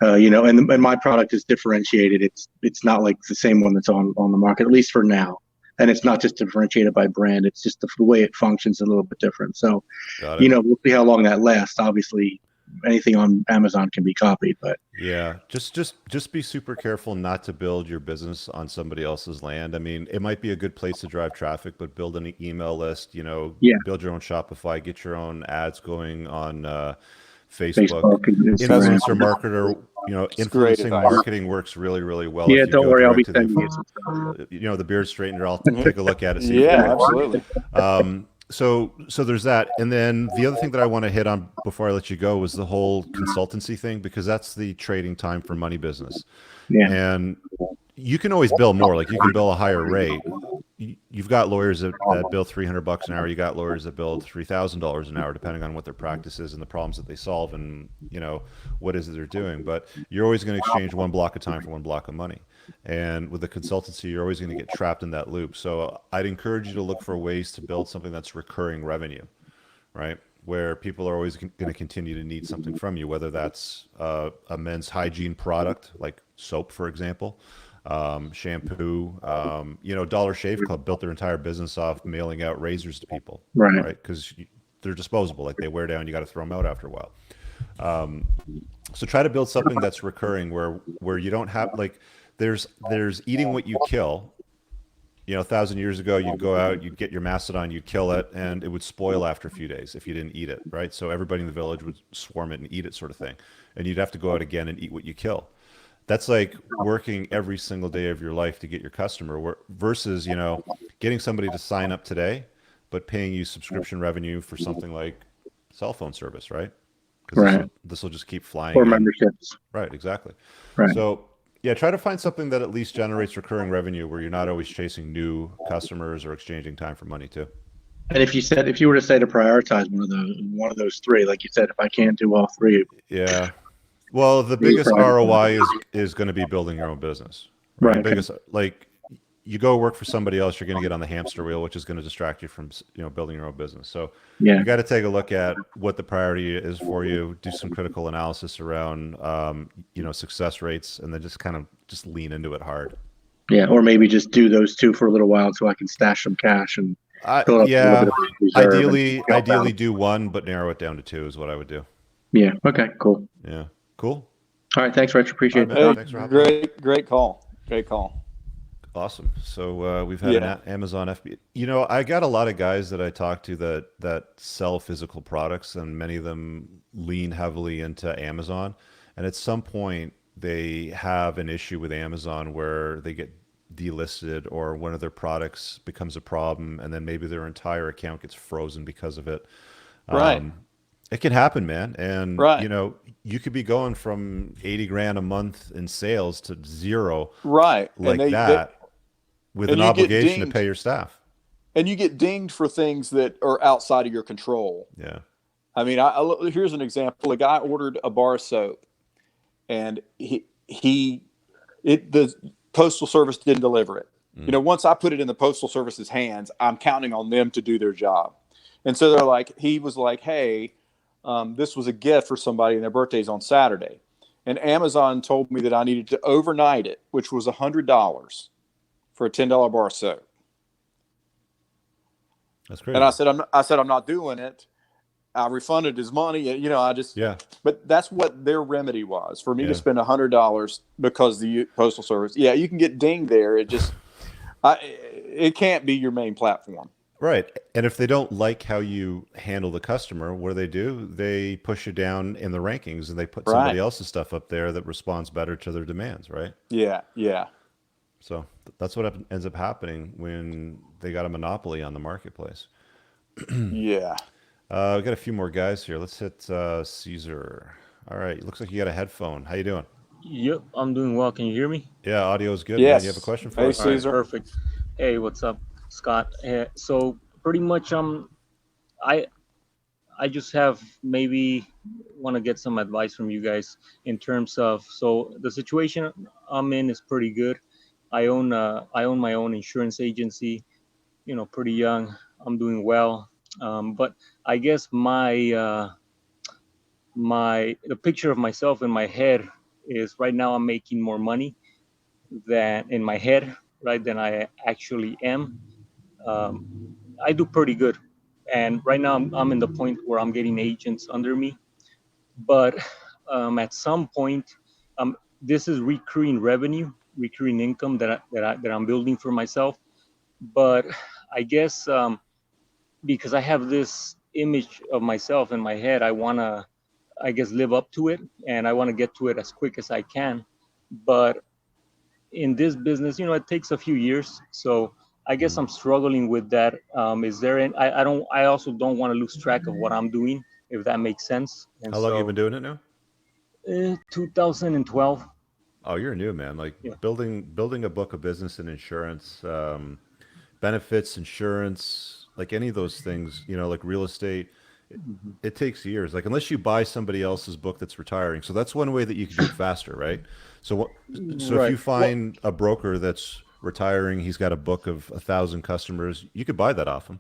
and my product is differentiated. It's not like the same one that's on the market, at least for now. And it's not just differentiated by brand. It's just the way it functions a little bit different. So, Got it. we'll see how long that lasts. Obviously, anything on Amazon can be copied, but Yeah, just be super careful not to build your business on somebody else's land. I mean, it might be a good place to drive traffic, but build an email list, yeah, build your own Shopify, get your own ads going on Facebook and Instagram. Influencer marketer, It's great influencing advice. marketing works really, really well Yeah, if you don't go worry, I'll be direct to the sending you some stuff. the beard straightener. I'll take a look at it. See if it Yeah, works. absolutely. So there's that. And then the other thing that I want to hit on before I let you go was the whole consultancy thing, because that's the trading time for money business. Yeah. And you can always bill more. Like you can bill a higher rate. You've got lawyers that bill $300 an hour. You got lawyers that bill $3,000 an hour, depending on what their practice is and the problems that they solve and what is it they're doing. But you're always going to exchange one block of time for one block of money. And with the consultancy, you're always going to get trapped in that loop. So I'd encourage you to look for ways to build something that's recurring revenue, right? Where people are always going to continue to need something from you, whether that's a men's hygiene product like soap, for example, shampoo. Dollar Shave Club built their entire business off mailing out razors to people, Right. Because they're disposable, like they wear down. You got to throw them out after a while. So try to build something that's recurring, where you don't have like there's eating what you kill. 1,000 years ago, you'd go out, you'd get your mastodon, you'd kill it, and it would spoil after a few days if you didn't eat it, right? So everybody in the village would swarm it and eat it, sort of thing. And you'd have to go out again and eat what you kill. That's like working every single day of your life to get your customer versus, getting somebody to sign up today, but paying you subscription revenue for something like cell phone service, right? Because Right. this will just keep flying Or in. memberships. Right, exactly. Right. So yeah, try to find something that at least generates recurring revenue where you're not always chasing new customers or exchanging time for money too. And if you were to say to prioritize one of those three, like you said, if I can't do all three, Yeah. Well, the you biggest prioritize. ROI is going to be building your own business, right? Right. Okay. Biggest, like, you go work for somebody else, you're going to get on the hamster wheel, which is going to distract you from building your own business. So Yeah. you got to take a look at what the priority is for you, do some critical analysis around success rates, and then just lean into it hard. Yeah. Or maybe just do those two for a little while so I can stash some cash and build up a little bit Yeah, of reserve and help ideally out. do one, but narrow it down to two is what I would do. Yeah. Okay. Cool. Yeah, cool. All right. Thanks, Rich. All Appreciate right, the man. Hey, time. Thanks for hopping on. great call. Great call. Awesome. So we've had Yeah. an Amazon FB. I got a lot of guys that I talk to that sell physical products, and many of them lean heavily into Amazon. And at some point, they have an issue with Amazon where they get delisted, or one of their products becomes a problem, and then maybe their entire account gets frozen because of it. Right. It can happen, man. And Right. you could be going from 80 grand a month in sales to zero Right. And like that, with an you get obligation to dinged. pay your staff. And you get dinged for things that are outside of your control. Yeah. I mean, here's an example. A guy ordered a bar of soap, and the postal service didn't deliver it. Once I put it in the postal service's hands, I'm counting on them to do their job. And so he was like, hey, this was a gift for somebody, and their birthday's on Saturday. And Amazon told me that I needed to overnight it, which was $100 for a $10 bar of soap. That's crazy. And I said, I'm not doing it. I refunded his money. Yeah. But that's what their remedy was for me Yeah. to spend $100 because the postal service. Yeah, you can get dinged there. It can't be your main platform. Right. And if they don't like how you handle the customer, what do? They push you down in the rankings, and they put somebody Right. else's stuff up there that responds better to their demands, right? Yeah, yeah, So that's what ends up happening when they got a monopoly on the marketplace. yeah. We got a few more guys here. Let's hit Caesar. All right. Looks like you got a headphone. How you doing? Yep, I'm doing well. Can you hear me? Yeah, audio is good, man. Yes. You have a question for Hey, us? All right, Caesar. perfect. Hey, what's up, Scott? So pretty much, I I just have maybe want to get some advice from you guys in terms of, so the situation I'm in is pretty good. I own my own insurance agency. Pretty young. I'm doing well. But I guess the picture of myself in my head is right now I'm making more money than in my head, right, than I actually am. I do pretty good, and right now I'm in the point where I'm getting agents under me. But at some point, this is recurring revenue, recurring income that I'm building for myself. But I guess because I have this image of myself in my head, I want to, I guess, live up to it, and I want to get to it as quick as I can. But in this business, it takes a few years. So I guess I'm struggling with that. Is there any, I also don't want to lose track of what I'm doing, if that makes sense. And How long so, you been doing it now? 2012. Oh, you're new, man. Like Yeah. building a book of business and insurance, benefits, insurance, like any of those things, like real estate, it takes years. Like unless you buy somebody else's book that's retiring. So that's one way that you can do it faster, right? So if Right. you find a broker that's retiring, he's got a book of 1,000 customers, you could buy that off him.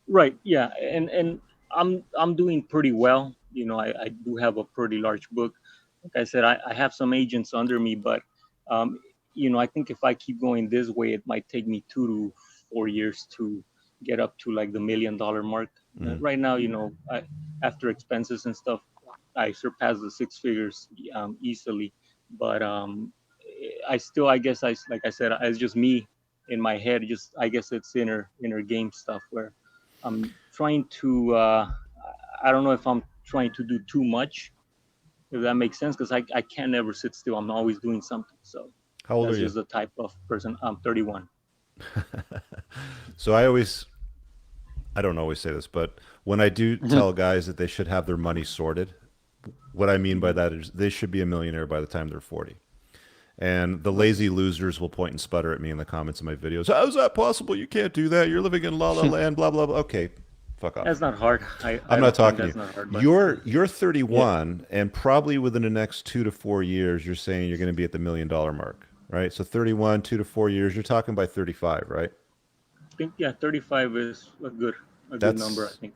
Right. Yeah. And I'm doing pretty well. I do have a pretty large book. Like I said, I have some agents under me, but I think if I keep going this way, it might take me 2 to 4 years to get up to like the $1 million mark. Right now, after expenses and stuff, I surpass the six figures easily. But I guess like I said, it's just me in my head. Just I guess it's inner game stuff where I'm trying to. I don't know if I'm trying to do too much, if that makes sense, because I can't ever sit still. I'm always doing something. So How old that's are you? just the type of person. I'm 31. So I don't always say this, but when I do tell guys that they should have their money sorted, what I mean by that is they should be a millionaire by the time they're 40. And the lazy losers will point and sputter at me in the comments of my videos. How is that possible? You can't do that. You're living in la la land, blah, blah, blah. Okay, fuck off. That's not hard. I'm not talking to you. Not hard, but You're 31, and probably within the next 2 to 4 years, you're saying you're going to be at the $1 million mark, right? So 31, 2 to 4 years, you're talking by 35, right? I think 35 is a good number. I think.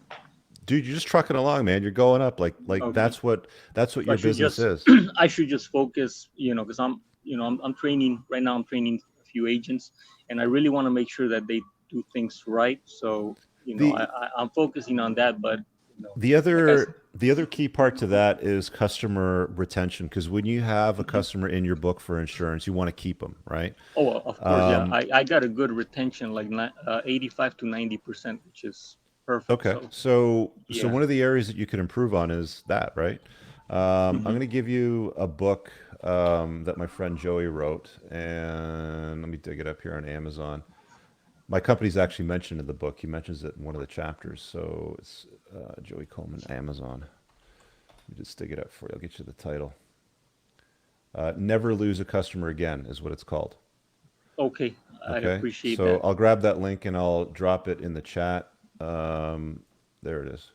Dude, you're just trucking along, man. You're going up, like Okay. that's what your business is. I should just focus, because I'm training right now. I'm training a few agents, and I really want to make sure that they do things right. So, I'm focusing on that. But the other key part to that is customer retention, because when you have a customer in your book for insurance, you want to keep them, right? Oh, of course, I got a good retention, like 85 to 90%, which is perfect. Okay, so one of the areas that you can improve on is that, right? I'm going to give you a book that my friend Joey wrote, and let me dig it up here on Amazon. My company's actually mentioned in the book. He mentions it in one of the chapters. So it's Joey Coleman, Amazon. Let me just dig it up for you. I'll get you the title. Never Lose a Customer Again is what it's called. Okay, I appreciate that. So I'll grab that link and I'll drop it in the chat. There it is.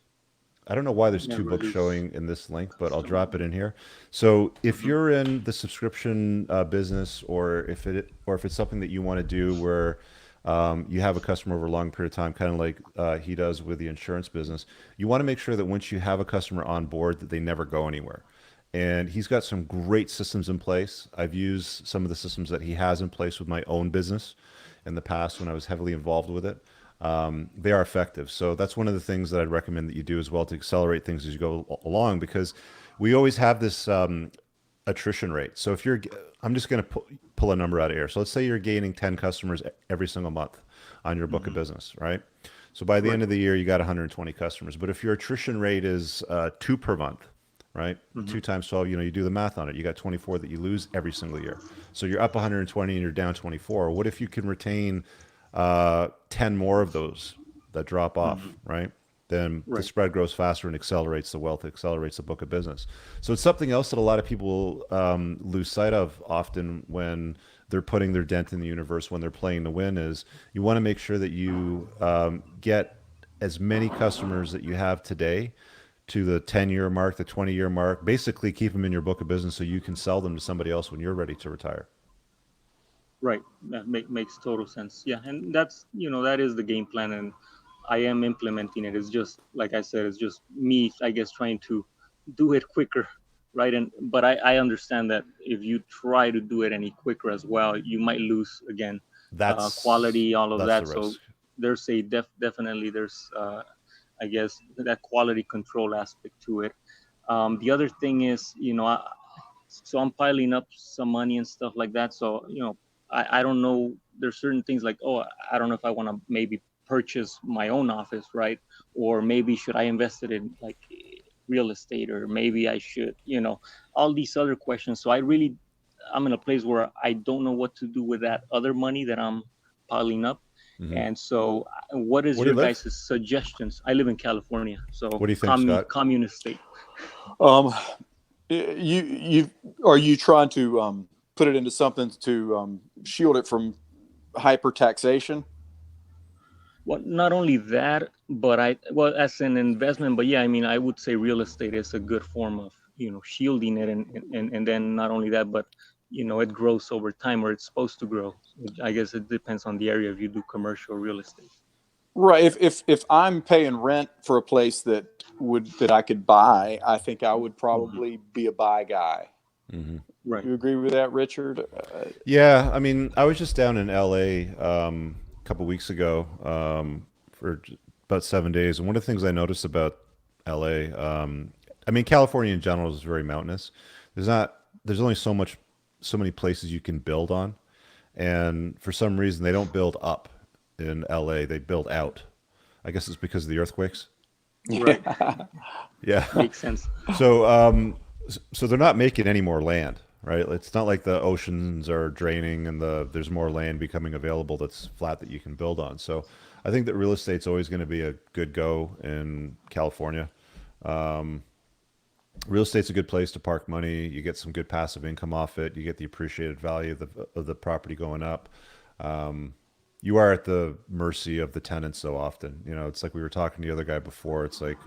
I don't know why there's two books showing in this link, but I'll drop it in here. So if you're in the subscription business, or if it's something that you want to do where you have a customer over a long period of time, kind of like he does with the insurance business, you want to make sure that once you have a customer on board, that they never go anywhere. And he's got some great systems in place. I've used some of the systems that he has in place with my own business in the past when I was heavily involved with it. They are effective. So that's one of the things that I'd recommend that you do as well to accelerate things as you go along, because we always have this attrition rate. So if I'm just going to pull a number out of air. So let's say you're gaining 10 customers every single month on your book of business, right? So by the end of the year, you got 120 customers. But if your attrition rate is 2 per month, right? 2 times 12, you do the math on it. You got 24 that you lose every single year. So you're up 120 and you're down 24. What if you can retain 10 more of those that drop off, right? Then the spread grows faster and accelerates the wealth, accelerates the book of business. So it's something else that a lot of people lose sight of often when they're putting their dent in the universe, when they're playing to win, is you want to make sure that you get as many customers that you have today to the 10-year mark, the 20-year mark, basically keep them in your book of business so you can sell them to somebody else when you're ready to retire. Right. That makes total sense. Yeah. And that's, that is the game plan, and I am implementing it. It's just, like I said, it's just me, I guess, trying to do it quicker. Right. But I understand that if you try to do it any quicker as well, you might lose again, quality, all of that. So there's definitely there's, I guess, that quality control aspect to it. The other thing is, so I'm piling up some money and stuff like that. So, I don't know. There's certain things like, I don't know if I want to maybe purchase my own office, right? Or maybe should I invest it in like real estate, or maybe I should, all these other questions. So I'm in a place where I don't know what to do with that other money that I'm piling up. And so what is your guys' suggestions? I live in California. So what do you think, Scott? Communist state. Are you trying to put it into something to shield it from hyper taxation? Well, not only that, but as an investment, but yeah, I mean, I would say real estate is a good form of, shielding it. And then not only that, but, it grows over time, or it's supposed to grow. I guess it depends on the area if you do commercial real estate. Right. If I'm paying rent for a place that I could buy, I think I would probably be a buy guy. Right. You agree with that, Richard? Yeah. I mean, I was just down in LA a couple weeks ago for about 7 days. And one of the things I noticed about LA, I mean, California in general is very mountainous. There's only so many places you can build on. And for some reason, they don't build up in LA. They build out. I guess it's because of the earthquakes. Right. Yeah. Makes sense. So, so they're not making any more land, right? It's not like the oceans are draining and there's more land becoming available that's flat that you can build on. So I think that real estate's always going to be a good go in California. Real estate's a good place to park money. You get some good passive income off it. You get the appreciated value of the property going up. You are at the mercy of the tenants so often. You know, it's like we were talking to the other guy before. It's like,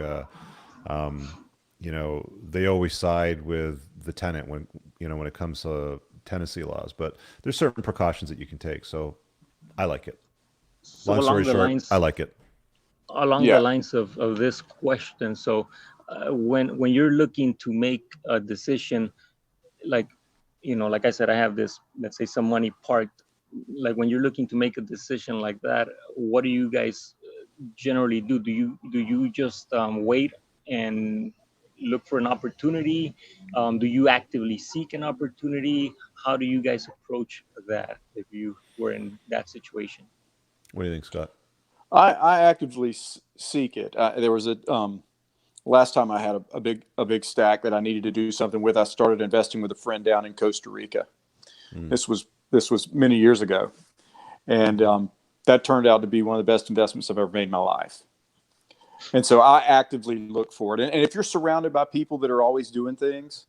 you know, they always side with the tenant when, you know, when it comes to tenancy laws. But there's certain precautions that you can take. So I like it. So Long story along the short, lines, I like it. along Yeah. the lines of this question, so when you're looking to make a decision, like, you know, like I said, I have this, let's say, some money parked. Like when you're looking to make a decision like that, what do you guys generally do? Do you just wait and look for an opportunity? Do you actively seek an opportunity? How do you guys approach that if you were in that situation? What do you think, Scott? I actively seek it. There was a last time I had a big stack that I needed to do something with. I started investing with a friend down in Costa Rica. This was many years ago, and that turned out to be one of the best investments I've ever made in my life. And so I actively look for it. And if you're surrounded by people that are always doing things,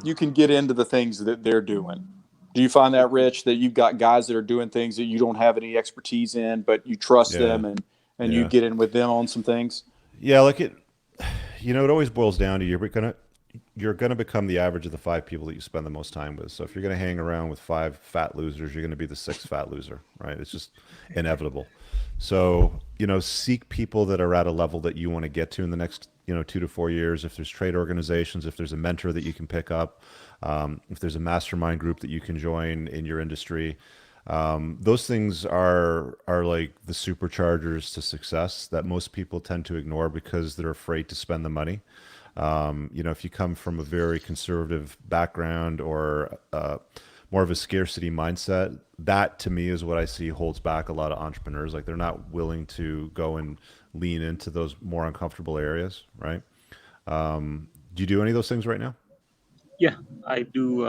you can get into the things that they're doing. Do you find that, Rich, that you've got guys that are doing things that you don't have any expertise in, but you trust them and you get in with them on some things? Yeah, like it, you know, it always boils down to you're gonna become the average of the 5 people that you spend the most time with. So if you're gonna hang around with 5 fat losers, you're gonna be the 6th fat loser, right? It's just inevitable. So, you know, seek people that are at a level that you want to get to in the next, you know, 2 to 4 years. If there's trade organizations, if there's a mentor that you can pick up, if there's a mastermind group that you can join in your industry, those things are like the superchargers to success that most people tend to ignore because they're afraid to spend the money. You know, if you come from a very conservative background or more of a scarcity mindset, that to me is what I see holds back a lot of entrepreneurs. Like they're not willing to go and lean into those more uncomfortable areas, right? Do you do any of those things right now? Yeah, I do.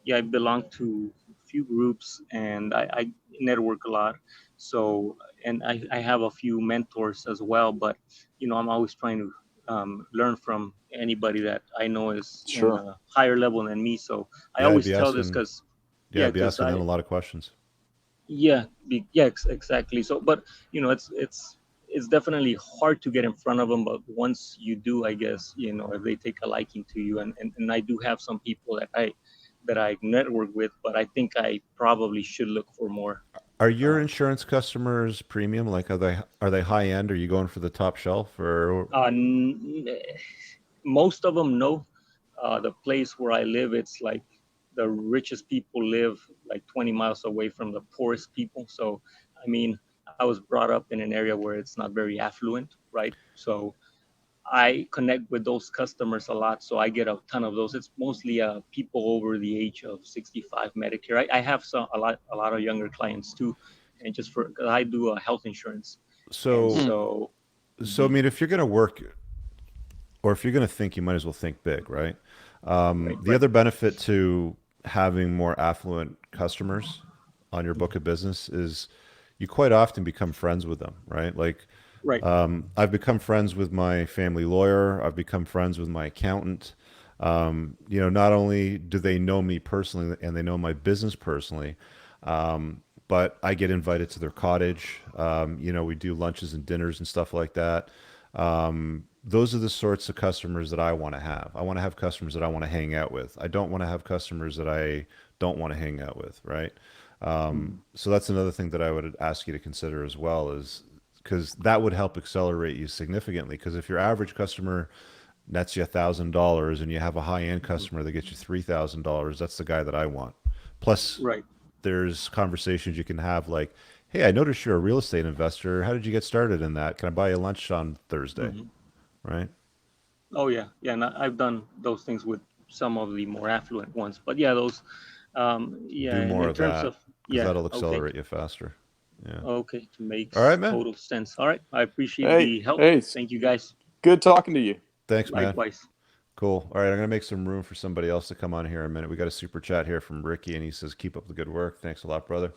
Yeah, I belong to a few groups and I network a lot. So, and I have a few mentors as well, but, you know, I'm always trying to learn from anybody that I know is in Sure. a higher level than me. So I Yeah, I'd always be tell this asking. because, Yeah, yeah, I'd be because asking them a lot of questions. exactly. So, but, you know, it's definitely hard to get in front of them, but once you do, I guess, you know, if they take a liking to you, and I do have some people that I network with, but I think I probably should look for more. Are your Uh, insurance customers premium? Like, are they high end? Are you going for the top shelf or? n- Most of them know. The place where I live, it's like the richest people live like 20 miles away from the poorest people. So, I mean, I was brought up in an area where it's not very affluent, right? So I connect with those customers a lot, so I get a ton of those. It's mostly people over the age of 65 Medicare. I have a lot of younger clients too, and just for 'cause I do a health insurance, and So, so so I mean, if you're going to work or if you're going to think, you might as well think big, right? right, The other benefit to having more affluent customers on your book of business is you quite often become friends with them, right? Like, right, I've become friends with my family lawyer. I've become friends with my accountant. You know, not only do they know me personally and they know my business personally, but I get invited to their cottage. You know, we do lunches and dinners and stuff like that. Those are the sorts of customers that I want to have. I want to have customers that I want to hang out with. I don't want to have customers that I don't want to hang out with, right? So that's another thing that I would ask you to consider as well, is because that would help accelerate you significantly. Because if your average customer nets you $1,000 and you have a high end customer that gets you $3,000, that's the guy that I want. Plus, right. there's conversations you can have like, hey, I noticed you're a real estate investor. How did you get started in that? Can I buy you lunch on Thursday? hmm Right? Oh yeah, yeah. And I've done those things with some of the more affluent ones, but yeah, those, yeah. Do And more in of terms that of, because yeah, that'll okay, accelerate you faster. Yeah. okay, All right, makes man. total sense. All right, I appreciate Hey, the help. hey, it's Thank you guys. good talking to you. Thanks, man. Likewise. Cool. All right, I'm gonna make some room for somebody else to come on here in a minute. We got a super chat here from Ricky, and he says, "Keep up the good work." Thanks a lot, brother.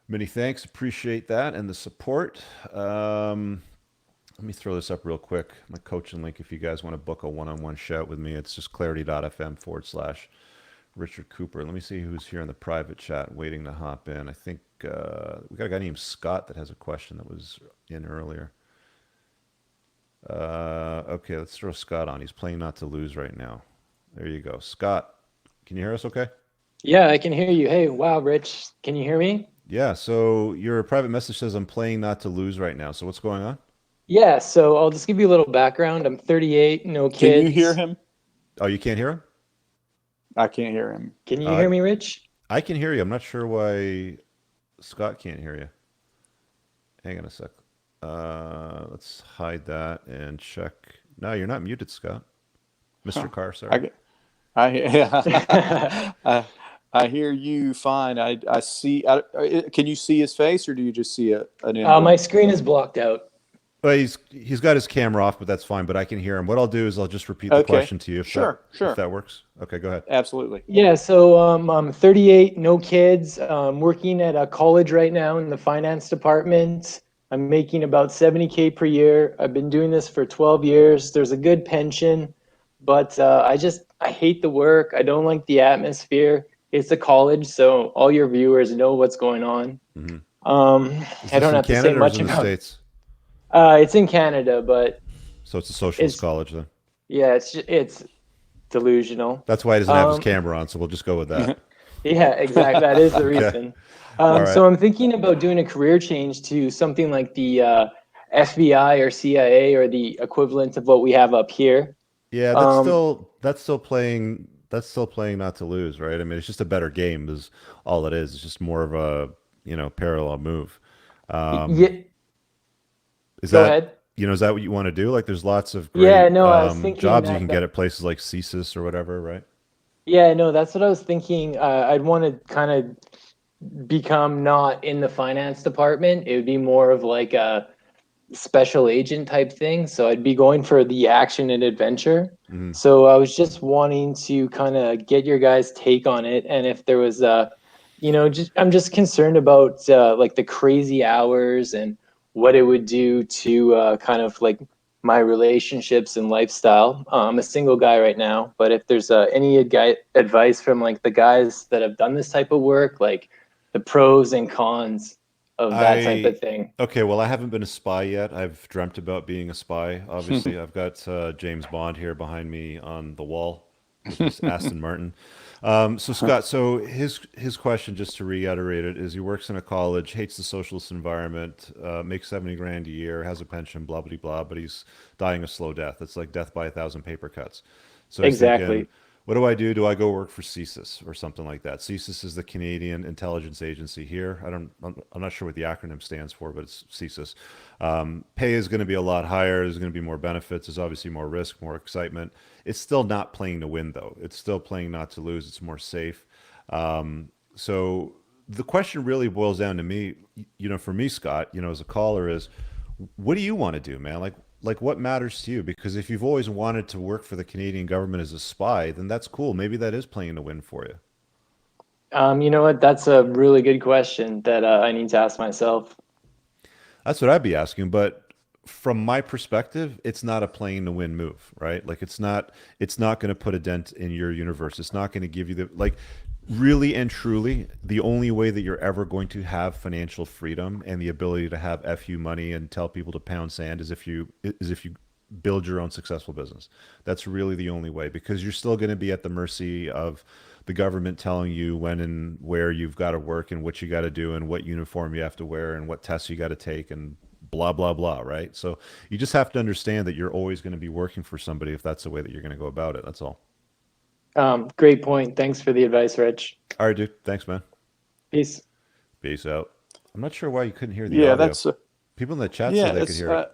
Many thanks. Appreciate that and the support. Let me throw this up real quick. My coaching link, if you guys want to book a one-on-one shout with me, it's just clarity.fm/Richard Cooper. Let me see who's here in the private chat waiting to hop in. I think we got a guy named Scott that has a question that was in earlier. Okay, let's throw Scott on. He's playing not to lose right now. There you go. Scott, can you hear us okay? Yeah, I can hear you. Hey, wow, Rich, can you hear me? Yeah, so your private message says I'm playing not to lose right now. So what's going on? Yeah, so I'll just give you a little background. I'm 38, no kids. Can you hear him? Oh, you can't hear him? I can't hear him. Can you hear me, Rich? I can hear you. I'm not sure why Scott can't hear you. Hang on a sec. Let's hide that and check. No, you're not muted, Scott. Mr. Carr, sorry. I hear you fine. I see. Can you see his face, or do you just see an my screen is blocked out. Well, he's got his camera off, but that's fine. But I can hear him. What I'll do is I'll just repeat the question to you. Sure. If that works. Okay, go ahead. Absolutely. Yeah, so I'm 38, no kids. I'm working at a college right now in the finance department. I'm making about $70K per year. I've been doing this for 12 years. There's a good pension, but I hate the work. I don't like the atmosphere. It's a college, so all your viewers know what's going on. Mm-hmm. I don't have to say much about it. States? It's in Canada, but so it's a socialist college then. Yeah, it's delusional. That's why he doesn't have his camera on, so we'll just go with that. Yeah, exactly. That is the reason. Right. So I'm thinking about doing a career change to something like the FBI or CIA or the equivalent of what we have up here. Yeah, that's still playing not to lose, right? I mean, it's just a better game is all it is. It's just more of a, parallel move. Yeah. Is Go that, ahead. Is that what you want to do? Like there's lots of great I was thinking jobs you can get at places like CSIS or whatever, right? Yeah, no, that's what I was thinking. I'd want to kind of become not in the finance department. It would be more of like a special agent type thing. So I'd be going for the action and adventure. Mm-hmm. So I was just wanting to kind of get your guys' take on it. And if there was I'm just concerned about like the crazy hours and what it would do to kind of like my relationships and lifestyle. I'm a single guy right now, but if there's any advice from like the guys that have done this type of work, like the pros and cons of that type of thing. Okay, well, I haven't been a spy yet. I've dreamt about being a spy. Obviously, I've got James Bond here behind me on the wall, which is Aston Martin. So Scott, so his question, just to reiterate it, is he works in a college, hates the socialist environment, makes 70 grand a year, has a pension, blah blah blah, but he's dying a slow death. It's like death by 1,000 paper cuts. So he's Exactly. thinking, what do I do? Do I go work for CSIS or something like that? CSIS is the Canadian intelligence agency here. I'm not sure what the acronym stands for, but it's CSIS. Pay is going to be a lot higher. There's going to be more benefits. There's obviously more risk, more excitement. It's still not playing to win, though. It's still playing not to lose. It's more safe. So the question really boils down to me, for me, Scott, as a caller is, what do you want to do, man? Like what matters to you? Because if you've always wanted to work for the Canadian government as a spy, then that's cool. Maybe that is playing to win for you. You know what? That's a really good question that I need to ask myself. That's what I'd be asking. But from my perspective, it's not a playing to win move, right? Like it's not going to put a dent in your universe. It's not going to give you really and truly, the only way that you're ever going to have financial freedom and the ability to have FU money and tell people to pound sand is if you build your own successful business. That's really the only way, because you're still going to be at the mercy of the government telling you when and where you've got to work and what you got to do and what uniform you have to wear and what tests you got to take and blah, blah, blah, right? So you just have to understand that you're always going to be working for somebody if that's the way that you're going to go about it. That's all. Great point. Thanks for the advice, Rich. All right, dude. Thanks, man. Peace. Peace out. I'm not sure why you couldn't hear the audio. That's people in the chat said they could hear it.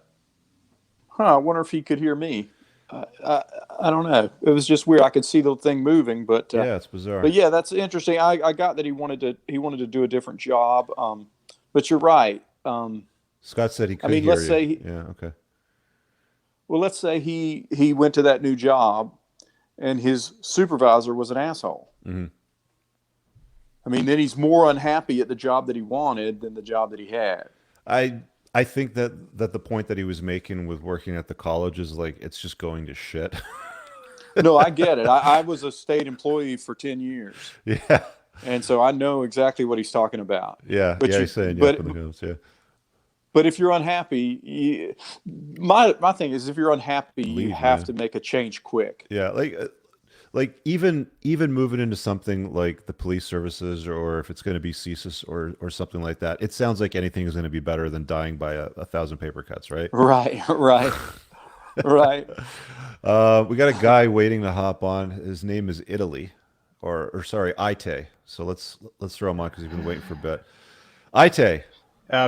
I wonder if he could hear me. I don't know. It was just weird. I could see the thing moving, but yeah, it's bizarre. But yeah, that's interesting. I got that he wanted to do a different job. But you're right. Scott said he could hear let's say yeah, okay. Well, let's say he went to that new job and his supervisor was an asshole. Mm-hmm. I mean, then he's more unhappy at the job that he wanted than the job that he had. I think that the point that he was making with working at the college is like it's just going to shit. No, I get it. I was a state employee for 10 years. Yeah. And so I know exactly what he's talking about. Yeah. But Yeah. you, He's saying but, yep in the hills. Yeah. but if you're unhappy, my thing is if you're unhappy, you Leave, have man. to make a change quick. Yeah. Like even moving into something like the police services, or if it's going to be CSIS or something like that, it sounds like anything is going to be better than dying by a thousand paper cuts, right? Right, right, right. We got a guy waiting to hop on. His name is Italy, or sorry, Ite. So let's throw him on because he's been waiting for a bit. Ite,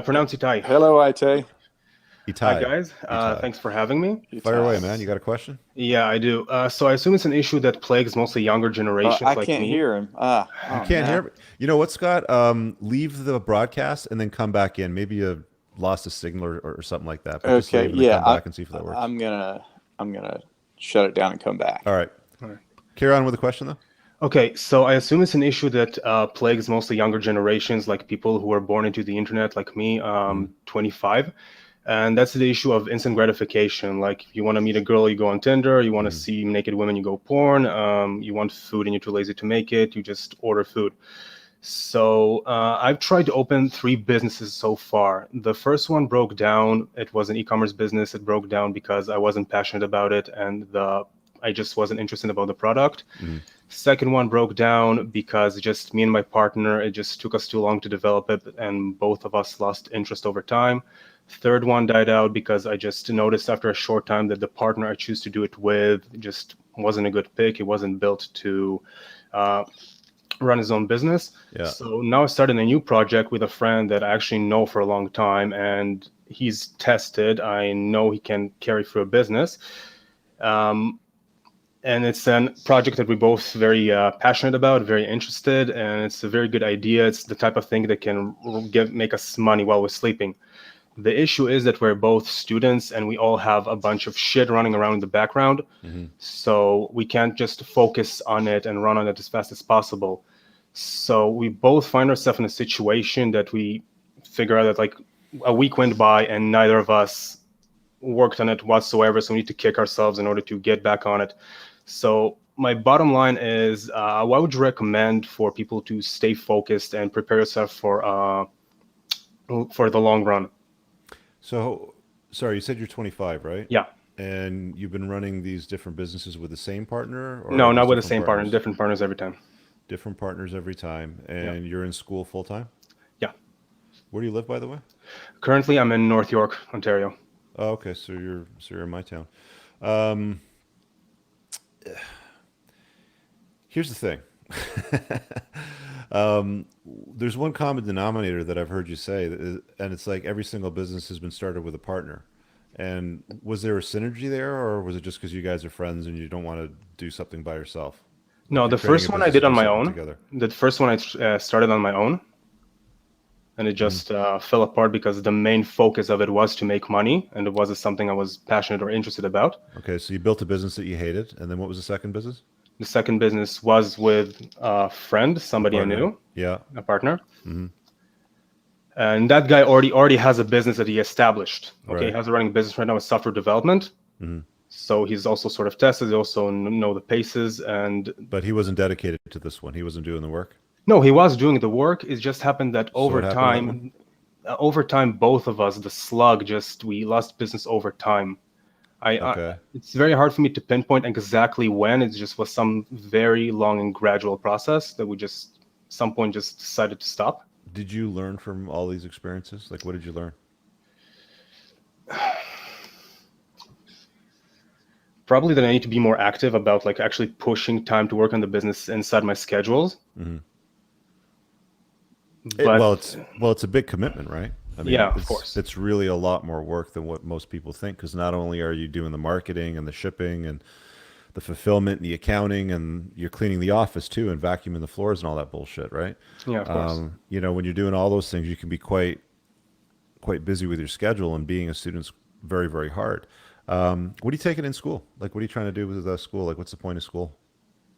Pronounce Itai. Hello, Ite. Hi, Itai. guys. Thanks for having me. Fire away, man. You got a question? Yeah, I do. So I assume it's an issue that plagues mostly younger generations I like can't me. hear him. You can't hear me. You know what, Scott? Leave the broadcast and then come back in. Maybe you lost a signal or something like that. But just Okay, leave and then yeah. come back and see if that works. I'm gonna shut it down and come back. All right. All right. Carry on with the question, though. Okay, so I assume it's an issue that plagues mostly younger generations, like people who were born into the internet, like me, 25. And that's the issue of instant gratification. Like, if you want to meet a girl, you go on Tinder. You want to see naked women, you go porn. You want food and you're too lazy to make it, you just order food. So I've tried to open 3 businesses so far. The first one broke down. It was an e-commerce business. It broke down because I wasn't passionate about it and I just wasn't interested about the product. Second one broke down because just me and my partner, it just took us too long to develop it and both of us lost interest over time. Third one died out because I just noticed after a short time that the partner I choose to do it with just wasn't a good pick. It wasn't built to run his own business. Yeah. So now I started a new project with a friend that I actually know for a long time, and he's tested. I know he can carry through a business. And it's a project that we're both very passionate about, very interested, and it's a very good idea. It's the type of thing that can make us money while we're sleeping. The issue is that we're both students and we all have a bunch of shit running around in the background. So we can't just focus on it and run on it as fast as possible. So we both find ourselves in a situation that we figure out that like a week went by and neither of us worked on it whatsoever. So we need to kick ourselves in order to get back on it. So my bottom line is, what would you recommend for people to stay focused and prepare yourself for the long run? So, sorry, you said you're 25, right? Yeah. And you've been running these different businesses with the same partner? Or No, are not these with the different same partner, partners? different partners every time. Different partners every time. And you're in school full time? Yeah. Where do you live, by the way? Currently, I'm in North York, Ontario. Oh, okay. So you're in my town. Here's the thing. There's one common denominator that I've heard you say, and it's like every single business has been started with a partner. And was there a synergy there, or was it just because you guys are friends and you don't want to do something by yourself? No, You're the creating first a one I business did to on do my something own. together. The first one I started on my own, and it just fell apart because the main focus of it was to make money, and it wasn't something I was passionate or interested about. Okay, so you built a business that you hated, and then what was the second business? The second business was with a friend, somebody I Partner. knew, Yeah. a partner. And that guy already has a business that he established. Okay, Right. he has a running business right now with software development. So he's also sort of tested. He also know the paces. And But he wasn't dedicated to this one. He wasn't doing the work. no, he was doing the work. It just happened that So what happened that over time, both of us, the slug, we lost business over time. Okay. It's very hard for me to pinpoint exactly when. It just was some very long and gradual process that we just, at some point, just decided to stop. Did you learn from all these experiences? Like, what did you learn? Probably that I need to be more active about like actually pushing time to work on the business inside my schedules. But It's a big commitment, right? I mean, Yeah, of it's, course. It's really a lot more work than what most people think, because not only are you doing the marketing and the shipping and the fulfillment and the accounting, and you're cleaning the office too and vacuuming the floors and all that bullshit, right? Yeah, of course. You know, when you're doing all those things, you can be quite busy with your schedule, and being a student's very, very hard. What are you taking in school? Like, what are you trying to do with school? Like, what's the point of school?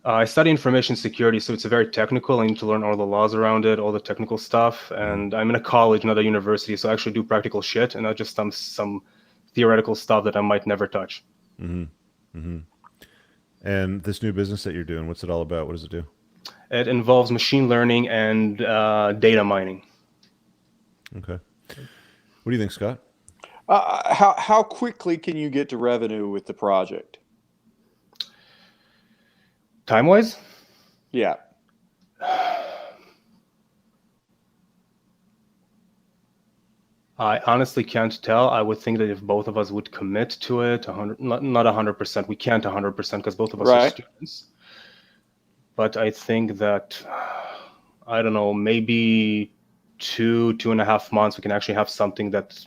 I study information security, so it's very technical. I need to learn all the laws around it, all the technical stuff. And I'm in a college, not a university, so I actually do practical shit and not just some theoretical stuff that I might never touch. And this new business that you're doing, what's it all about? What does it do? It involves machine learning and data mining. Okay. What do you think, Scott? How quickly can you get to revenue with the project? Time-wise? Yeah. I honestly can't tell. I would think that if both of us would commit to it, not 100%, we can't 100% because both of us are students. But I think that, I don't know, maybe 2.5 months, we can actually have something that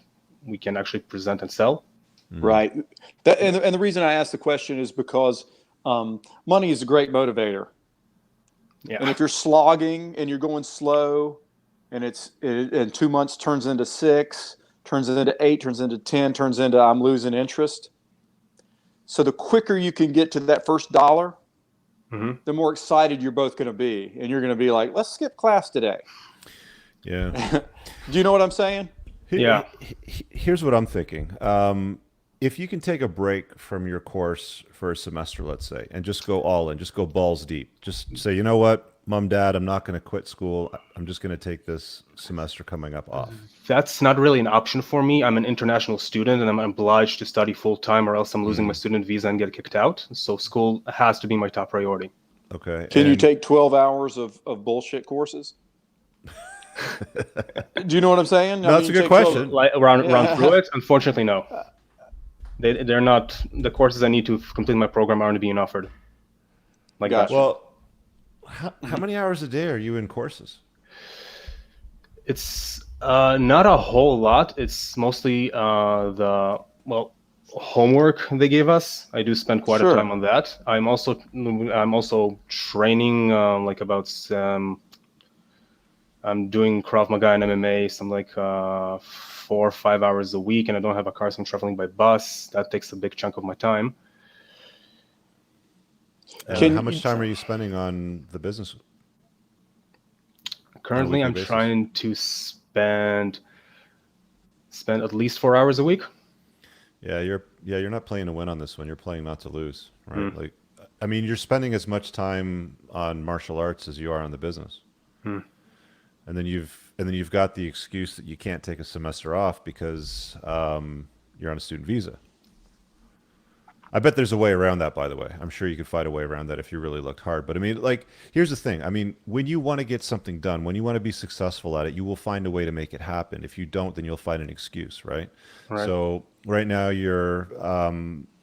we can actually present and sell. Right. And the reason I asked the question is because money is a great motivator. Yeah. And if you're slogging and you're going slow, and in 2 months turns into 6, turns into 8, turns into 10, turns into I'm losing interest. So the quicker you can get to that first dollar, the more excited you're both going to be. And you're going to be like, let's skip class today. Yeah. Do you know what I'm saying? Yeah. Here's what I'm thinking. If you can take a break from your course for a semester, let's say, and just go all in, just go balls deep, just say, you know what, Mom, Dad, I'm not going to quit school. I'm just going to take this semester coming up off. That's not really an option for me. I'm an international student and I'm obliged to study full time or else I'm losing my student visa and get kicked out. So school has to be my top priority. Okay. Can you take 12 hours of bullshit courses? Do you know what I'm saying? No, that's a good question. Run through it? Unfortunately, no. They're not, the courses I need to complete my program aren't being offered. Like Gotcha. that. Well, how many hours a day are you in courses? It's not a whole lot. It's mostly the homework they gave us. I do spend quite a time on that. I'm also training I'm doing Krav Maga and MMA, some 4 or 5 hours a week, and I don't have a car, so I'm traveling by bus. That takes a big chunk of my time. How much time are you spending on the business? Currently, I'm trying to spend at least 4 hours a week. Yeah, you're not playing to win on this one. You're playing not to lose, right? Like, I mean, you're spending as much time on martial arts as you are on the business. And then you've got the excuse that you can't take a semester off because you're on a student visa. I bet there's a way around that, by the way. I'm sure you could find a way around that if you really looked hard. But I mean, like, here's the thing. I mean, when you want to get something done, when you want to be successful at it, you will find a way to make it happen. If you don't, then you'll find an excuse, right? So right now you're,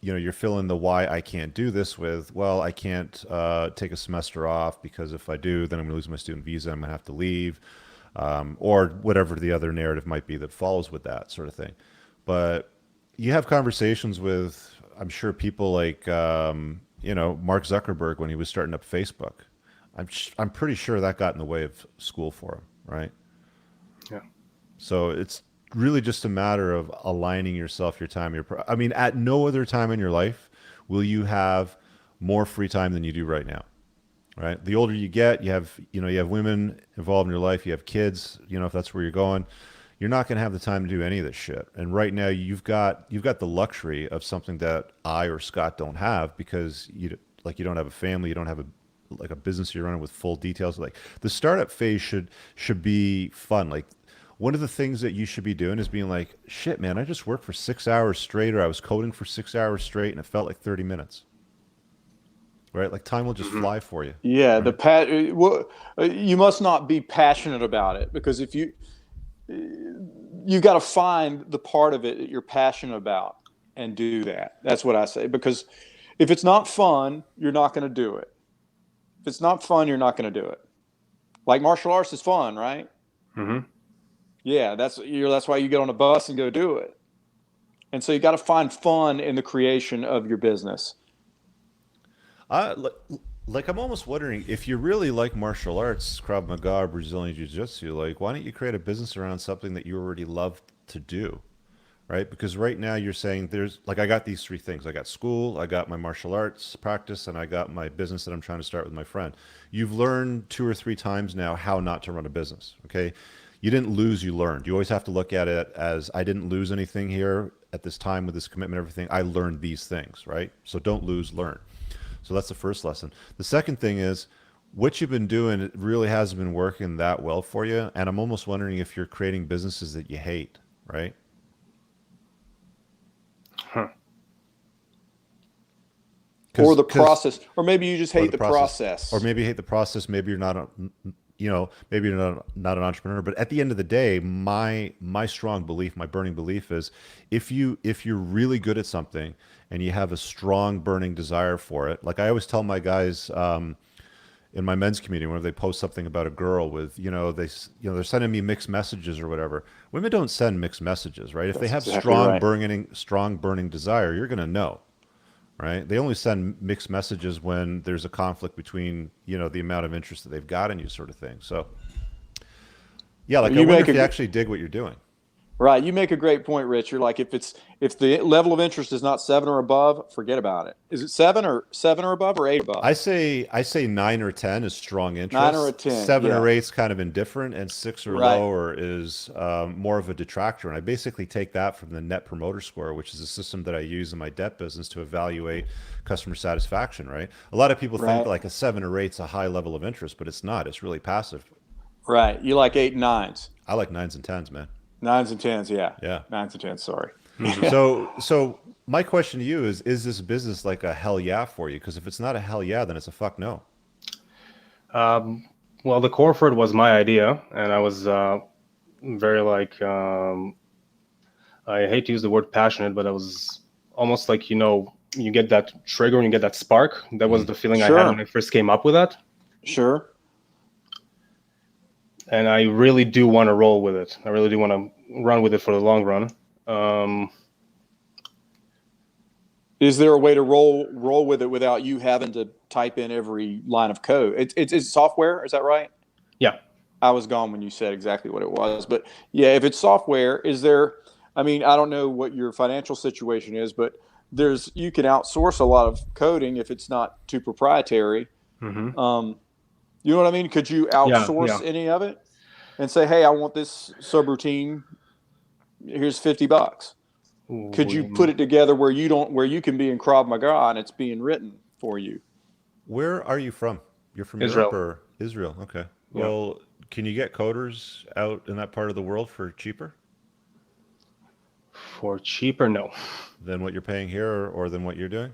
you're filling the why I can't do this with, well, I can't take a semester off because if I do, then I'm going to lose my student visa. I'm going to have to leave, or whatever the other narrative might be that follows with that sort of thing. But you have conversations with, I'm sure people like, Mark Zuckerberg when he was starting up Facebook. I'm pretty sure that got in the way of school for him, right? Yeah. So it's really just a matter of aligning yourself, your time, I mean, at no other time in your life will you have more free time than you do right now, right? The older you get, you have women involved in your life, you have kids, if that's where you're going. You're not going to have the time to do any of this shit. And right now you've got the luxury of something that I or Scott don't have because you don't have a family, you don't have a business you're running with full details. Like the startup phase should be fun. Like one of the things that you should be doing is being like, shit, man, I just worked for 6 hours straight, or I was coding for 6 hours straight and it felt like 30 minutes. Right? Like time will just fly for you. Yeah. Right? You must not be passionate about it, because if you got to find the part of it that you're passionate about and do that. That's what I say. Because if it's not fun, you're not going to do it. If it's not fun, you're not going to do it. Like martial arts is fun, right? Yeah, that's why you get on a bus and go do it. And so you got to find fun in the creation of your business. Like I'm almost wondering if you really like martial arts, Krav Maga, Brazilian Jiu-Jitsu, like why don't you create a business around something that you already love to do, right? Because right now you're saying there's like, I got these three things. I got school, I got my martial arts practice, and I got my business that I'm trying to start with my friend. You've learned 2 or 3 times now how not to run a business. Okay. You didn't lose, you learned. You always have to look at it as, I didn't lose anything here at this time with this commitment, everything. I learned these things, right? So don't lose, learn. So that's the first lesson. The second thing is, what you've been doing, it really hasn't been working that well for you. And I'm almost wondering if you're creating businesses that you hate, right? Huh. Or the process, or maybe you just hate the process. Or maybe you hate the process. Maybe you're not, maybe you're not an entrepreneur. But at the end of the day, my strong belief, my burning belief is, if you're really good at something and you have a strong burning desire for it, like I always tell my guys in my men's community, whenever they post something about a girl with, they're sending me mixed messages or whatever. Women don't send mixed messages, right? If they have exactly strong burning desire, you're going to know. Right? They only send mixed messages when there's a conflict between, the amount of interest that they've got in you, sort of thing. So, yeah, like I wonder if you actually dig what you're doing. Right. You make a great point, Rich. You're like, if the level of interest is not 7 or above, forget about it. Is it 7 or above or 8 above? I say 9 or 10 is strong interest. 9 or a 10. 7 or 8 is kind of indifferent, and 6 or Right. lower is more of a detractor. And I basically take that from the Net Promoter Score, which is a system that I use in my debt business to evaluate customer satisfaction. Right. A lot of people think Right. like a 7 or 8 is a high level of interest, but it's not. It's really passive. Right. You like 8 and 9s. I like 9s and 10s, man. 9s and 10s. Yeah. Yeah. 9s and 10s. Sorry. So my question to you is this business like a hell yeah for you? Because if it's not a hell yeah, then it's a fuck no. Well, the core for it was my idea, and I was very like, I hate to use the word passionate, but I was almost like, you get that trigger and you get that spark. That was the feeling I had when I first came up with that. Sure. And I really do want to roll with it. I really do want to run with it for the long run. Is there a way to roll with it without you having to type in every line of code? It's software. Is that right? Yeah. I was gone when you said exactly what it was, but yeah, if it's software, is there, I don't know what your financial situation is, but you can outsource a lot of coding if it's not too proprietary. Mm-hmm. You know what I mean? Could you outsource any of it and say, hey, I want this subroutine. Here's $50. Could you put it together where you can be in Krav Maga and it's being written for you? Where are you from? You're from Israel. Europe or Israel? Okay. Yeah. Well, can you get coders out in that part of the world for cheaper? For cheaper, no. Than what you're paying here or than what you're doing?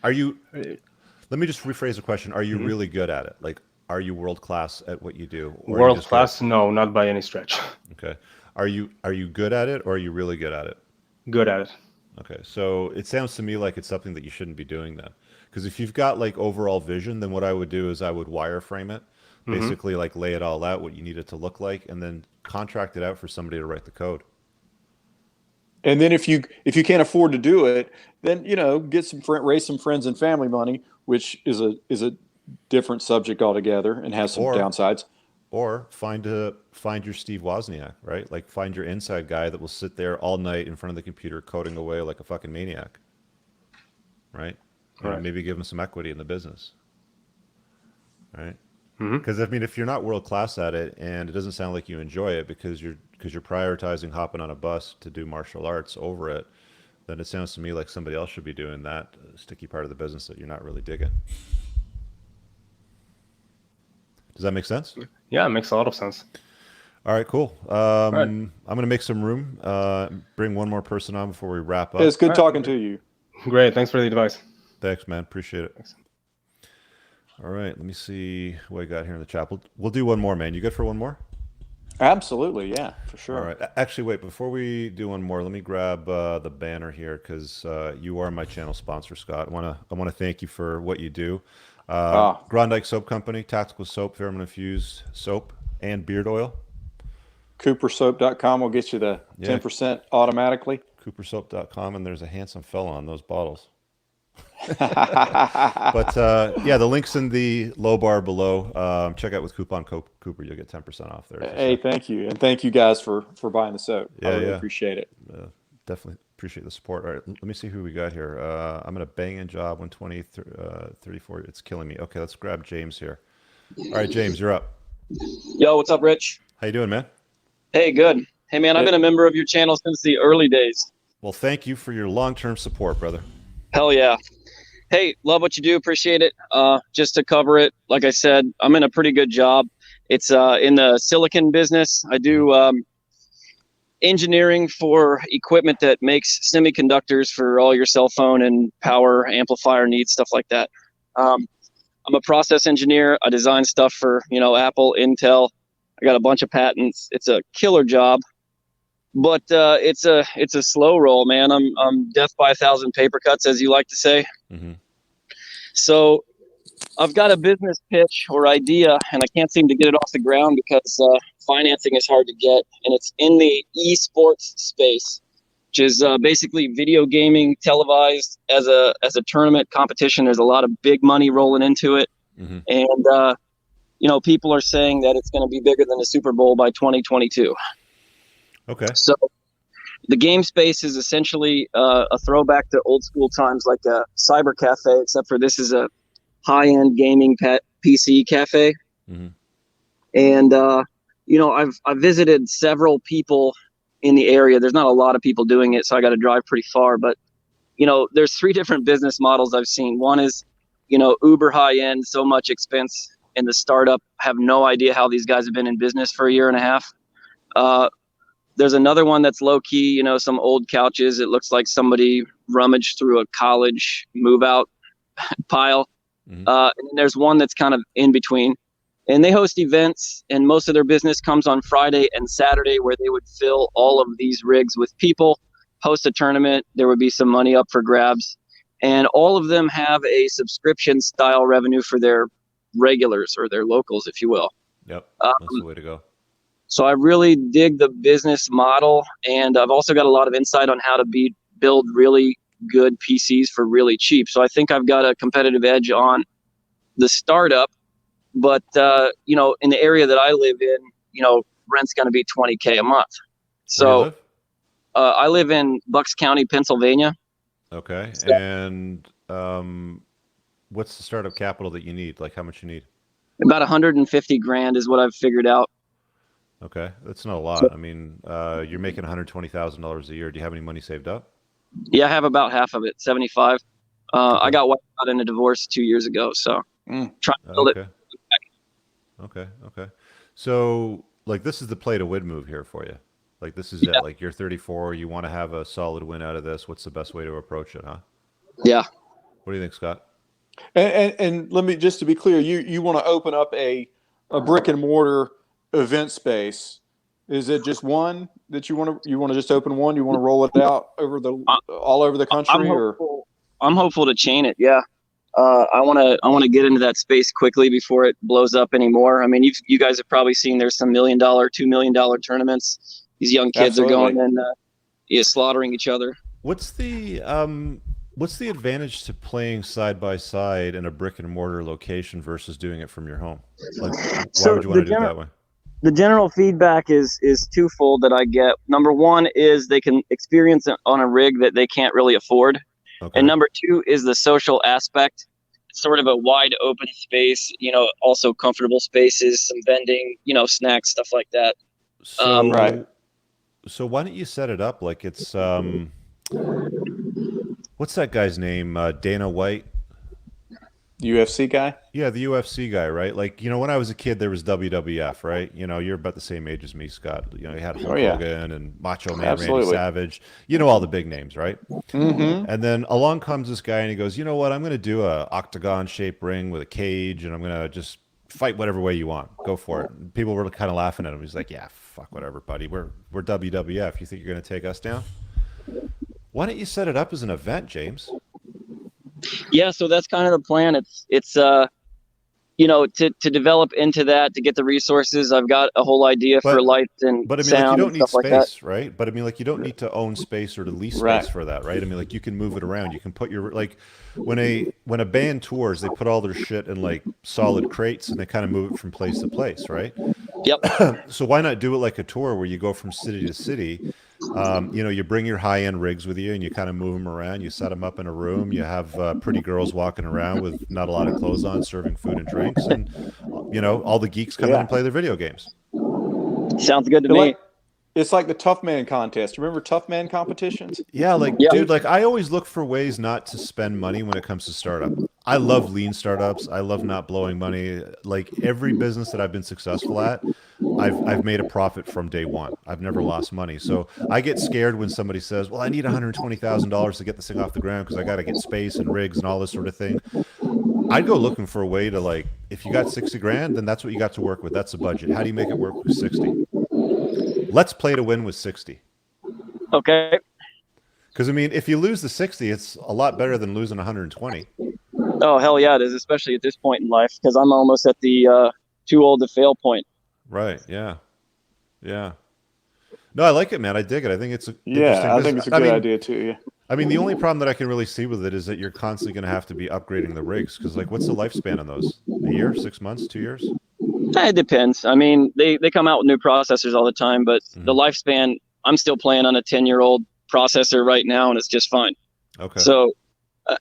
Are you, let me just rephrase the question. Are you really good at it? Like, are you world class at what you do? Or World class? No, not by any stretch. Okay. Are you good at it or are you really good at it? Good at it. Okay. So it sounds to me like it's something that you shouldn't be doing then. Because if you've got like overall vision, then what I would do is I would wireframe it, basically like lay it all out, what you need it to look like, and then contract it out for somebody to write the code. And then if you can't afford to do it, then get raise some friends and family money, which is a different subject altogether and has some downsides. Or find your Steve Wozniak, right? Like find your inside guy that will sit there all night in front of the computer coding away like a fucking maniac, right? Right. Maybe give him some equity in the business, right? Because if you're not world class at it and it doesn't sound like you enjoy it because you're prioritizing hopping on a bus to do martial arts over it, then it sounds to me like somebody else should be doing that sticky part of the business that you're not really digging. Does that make sense? Yeah, it makes a lot of sense. All right, cool. Right. I'm going to make some room, bring one more person on before we wrap up. It's good talking to you. Great. Thanks for the advice. Thanks, man. Appreciate it. Thanks. All right, let me see what I got here in the chat. We'll do one more, man. You good for one more? Absolutely, yeah, for sure. All right. Actually, wait, before we do one more, let me grab the banner here because you are my channel sponsor, Scott. I want to thank you for what you do. Grondike Soap Company, tactical soap, pheromone infused soap, and beard oil. Coopersoap.com will get you the 10% automatically. Coopersoap.com, and there's a handsome fella on those bottles. But the link's in the low bar below. Check out with coupon code Cooper. You'll get 10% off there. Hey, thank you. And thank you guys for buying the soap. Yeah, I really appreciate it. definitely appreciate the support. All right, let me see who we got here. I'm gonna bang in job 120, 34. It's killing me. Okay, let's grab James here. All right, James, you're up. Yo, what's up, Rich? How you doing, man? Hey, good. Hey, man, I've been a member of your channel since the early days. Well, thank you for your long-term support, brother. Hell yeah. Hey, love what you do. Appreciate it. Just to cover it, like I said, I'm in a pretty good job. It's in the silicon business. I do engineering for equipment that makes semiconductors for all your cell phone and power amplifier needs, stuff like that. I'm a process engineer. I design stuff for, Apple, Intel. I got a bunch of patents. It's a killer job, but it's a slow roll, man. I'm death by 1,000 paper cuts, as you like to say. Mm-hmm. So I've got a business pitch or idea, and I can't seem to get it off the ground because financing is hard to get, and it's in the esports space, which is basically video gaming televised as a tournament competition. There's a lot of big money rolling into it, Mm-hmm. and people are saying that it's going to be bigger than the Super Bowl by 2022. Okay. So the game space is essentially a throwback to old school times, like a cyber cafe, except for this is a high-end gaming PC cafe. Mm-hmm. And I've visited several people in the area. There's not a lot of people doing it, so I got to drive pretty far. But there's 3 different business models I've seen. One is uber high-end, so much expense in the startup. Have no idea how these guys have been in business for a year and a half. There's another one that's low-key, some old couches. It looks like somebody rummaged through a college move-out pile. Mm-hmm. And then there's one that's kind of in between. And they host events, and most of their business comes on Friday and Saturday, where they would fill all of these rigs with people, host a tournament. There would be some money up for grabs. And all of them have a subscription-style revenue for their regulars or their locals, if you will. Yep, that's the way to go. So I really dig the business model, and I've also got a lot of insight on how to build really good PCs for really cheap. So I think I've got a competitive edge on the startup, but in the area that I live in, rent's going to be $20K a month. So Where do you live? I live in Bucks County, Pennsylvania. Okay, So, and what's the startup capital that you need? Like how much you need? about 150 grand is what I've figured out. Okay, that's not a lot. I mean, you're making $120,000 a year. Do you have any money saved up? Yeah, I have about half of it, 75. Okay. I got wiped out in a divorce 2 years ago, so trying to build it. Okay. So, like, this is the play to win move here for you. Like, this is it. Like, you're 34. You want to have a solid win out of this. What's the best way to approach it, huh? Yeah. What do you think, Scott? And let me, just to be clear, you want to open up a brick and mortar event space. Is it just one that you want to just open one? You want to roll it out all over the country, I'm hopeful to chain it. Yeah. I want to get into that space quickly before it blows up anymore. I mean, you guys have probably seen there's some $1 million, $2 million tournaments. These young kids Absolutely. are going and slaughtering each other. What's the advantage to playing side by side in a brick and mortar location versus doing it from your home? Like, why would you want to do it that way? The general feedback is twofold that I get. Number one is they can experience it on a rig that they can't really afford. Okay. And number two is the social aspect. It's sort of a wide open space, also comfortable spaces, some vending, snacks, stuff like that. So, Right. So why don't you set it up like it's what's that guy's name? Dana White. UFC guy? Yeah, the UFC guy, right? Like, when I was a kid, there was WWF, right? You're about the same age as me, Scott. You had Hulk Hogan and Macho Man, Absolutely. Randy Savage. All the big names, right? Mm-hmm. And then along comes this guy and he goes, you know what? I'm going to do a octagon-shaped ring with a cage and I'm going to just fight whatever way you want. Go for it. And people were kind of laughing at him. He's like, yeah, fuck whatever, buddy. We're WWF. You think you're going to take us down? Why don't you set it up as an event, James? Yeah, so that's kind of the plan. It's to develop into that, to get the resources. I've got a whole idea for lights and But I mean, sound like, you don't and need stuff like that. space, right? But I mean, like, you don't need to own space or to lease space Right. for that, right? I mean, like, you can move it around. You can put your, like, when a band tours, they put all their shit in like solid crates and they kind of move it from place to place, right? Yep. So why not do it like a tour where you go from city to city You know, you bring your high-end rigs with you and you kind of move them around. You set them up in a room. You have pretty girls walking around with not a lot of clothes on, serving food and drinks, and you know, all the geeks come in and play their video games. Sounds good to me. It's like the Tough Man contest. Remember Tough Man competitions? Yeah, like, Yeah. dude, like I always look for ways not to spend money when it comes to startup. I love lean startups. I love not blowing money. Like every business that I've been successful at, I've made a profit from day one. I've never lost money. So I get scared when somebody says, "Well, I need $120,000 to get this thing off the ground because I got to get space and rigs and all this sort of thing." I'd go looking for a way to, like, if you got 60 grand, then that's what you got to work with. That's the budget. How do you make it work with 60? Let's play to win with 60. Okay. Because I mean, if you lose the 60, it's a lot better than losing 120. Oh, hell yeah, it is, especially at this point in life, because I'm almost at the too old to fail point. Right. Yeah. Yeah. No, I like it, man. I dig it. I think it's interesting. I think it's a good idea too. Yeah. I mean, the only problem that I can really see with it is that you're constantly going to have to be upgrading the rigs. Because, like, what's the lifespan on those? A year, 6 months, 2 years? It depends. I mean, they come out with new processors all the time, but the lifespan, I'm still playing on a 10-year-old processor right now, and it's just fine. Okay. So,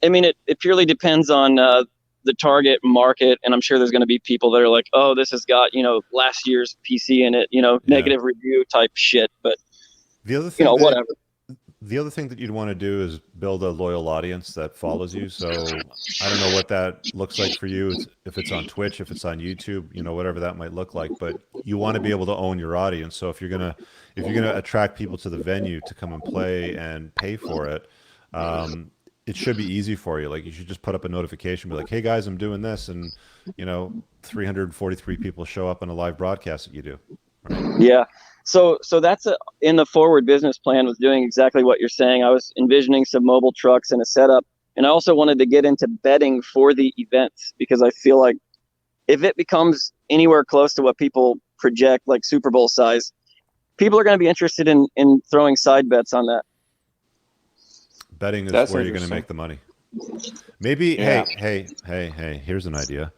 I mean, it purely depends on the target market, and I'm sure there's going to be people that are like, oh, this has got, last year's PC in it, negative review type shit, but, the other thing whatever. The other thing that you'd want to do is build a loyal audience that follows you. So I don't know what that looks like for you. If it's on Twitch, if it's on YouTube, whatever that might look like, but you want to be able to own your audience. So if you're going to attract people to the venue to come and play and pay for it, it should be easy for you. Like, you should just put up a notification, be like, hey guys, I'm doing this. And 343 people show up on a live broadcast that you do. Right? Yeah. So that's in the forward business plan, was doing exactly what you're saying. I was envisioning some mobile trucks and a setup. And I also wanted to get into betting for the events, because I feel like if it becomes anywhere close to what people project, like Super Bowl size, people are going to be interested in throwing side bets on that. Betting is where you're going to make the money. Maybe, hey, here's an idea.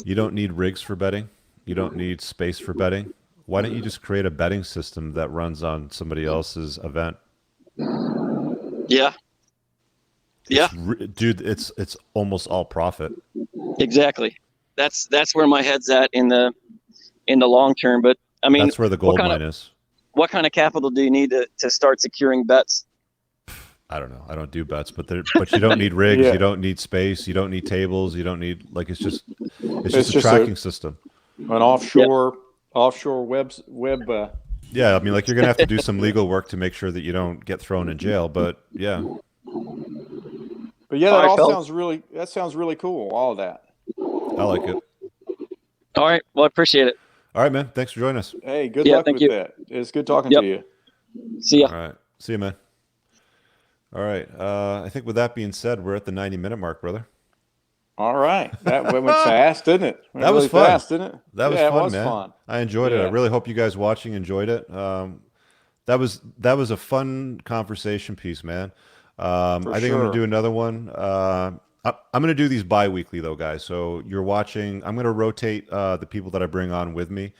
You don't need rigs for betting. You don't need space for betting. Why don't you just create a betting system that runs on somebody else's event? Yeah. Yeah. Dude, it's almost all profit. Exactly. That's where my head's at in the long term. But I mean, that's where the gold mine is. What kind of capital do you need to start securing bets? I don't know. I don't do bets, but you don't need rigs. You don't need space. You don't need tables. You don't need, like, it's just a tracking system. An offshore web. Yeah, I mean, like, you're gonna have to do some legal work to make sure that you don't get thrown in jail. But yeah. But yeah, that sounds really cool. All of that. I like it. All right. Well, I appreciate it. All right, man. Thanks for joining us. Hey, good luck with that. It's good talking to you. See ya. All right. See you, man. All right. I think with that being said, we're at the 90-minute mark, brother. All right. That went fast, didn't it? That was fun. Fast, didn't it? That was fun, it was man. Fun. I enjoyed it. I really hope you guys watching enjoyed it. That was a fun conversation piece, man. I think I'm going to do another one. I'm going to do these bi-weekly, though, guys. So you're watching. I'm going to rotate the people that I bring on with me.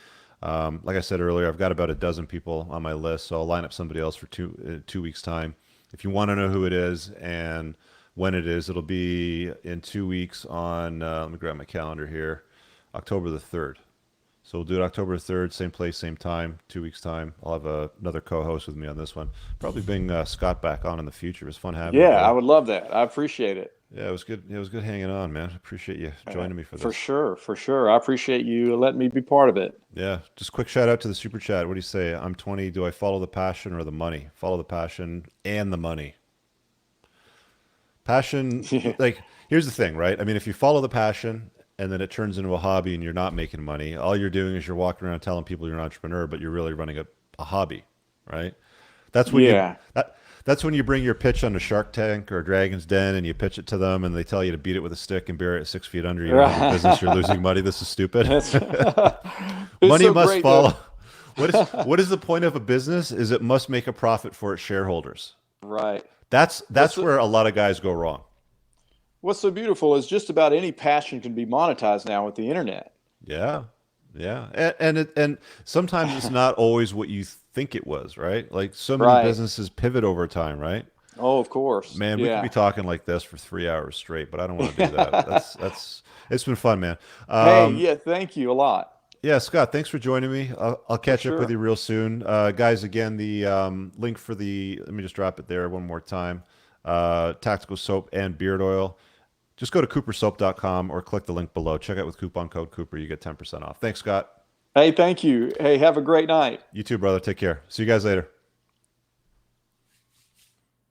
Like I said earlier, I've got about a dozen people on my list, so I'll line up somebody else for 2 weeks' time. If you want to know who it is and when it is, it'll be in 2 weeks on, let me grab my calendar here, October the 3rd. So we'll do it October 3rd, same place, same time, 2 weeks' time. I'll have another co-host with me on this one. Probably bring Scott back on in the future. It was fun having him. Yeah, I would love that. I appreciate it. Yeah, it was good. It was good hanging on, man. Appreciate you joining me for this. For sure. I appreciate you letting me be part of it. Yeah, just quick shout out to the super chat. What do you say? I'm 20. Do I follow the passion or the money? Follow the passion and the money. Passion, like, here's the thing, right? I mean, if you follow the passion and then it turns into a hobby and you're not making money, all you're doing is you're walking around telling people you're an entrepreneur, but you're really running a hobby, right? That's when that's when you bring your pitch on a Shark Tank or Dragon's Den and you pitch it to them and they tell you to beat it with a stick and bury it 6 feet under you. Right. Business, you're losing money. This is stupid. Money so must follow. What is the point of a business? Is it must make a profit for its shareholders. Right. That's where a lot of guys go wrong. What's so beautiful is just about any passion can be monetized now with the internet. Yeah. Yeah. And sometimes it's not always what you think it was, right? Like so many Right. businesses pivot over time, right? Oh, of course. Man, we could be Yeah. talking like this for 3 hours straight, but I don't want to do that. That's it's been fun, man. Hey, yeah, thank you a lot. Yeah, Scott, thanks for joining me. I'll For catch up with sure. you real soon. Guys, again, the link for let me just drop it there one more time. Tactical soap and beard oil. Just go to coopersoap.com or click the link below. Check out with coupon code Cooper. You get 10% off. Thanks, Scott. Hey, thank you. Hey, have a great night. You too, brother. Take care. See you guys later.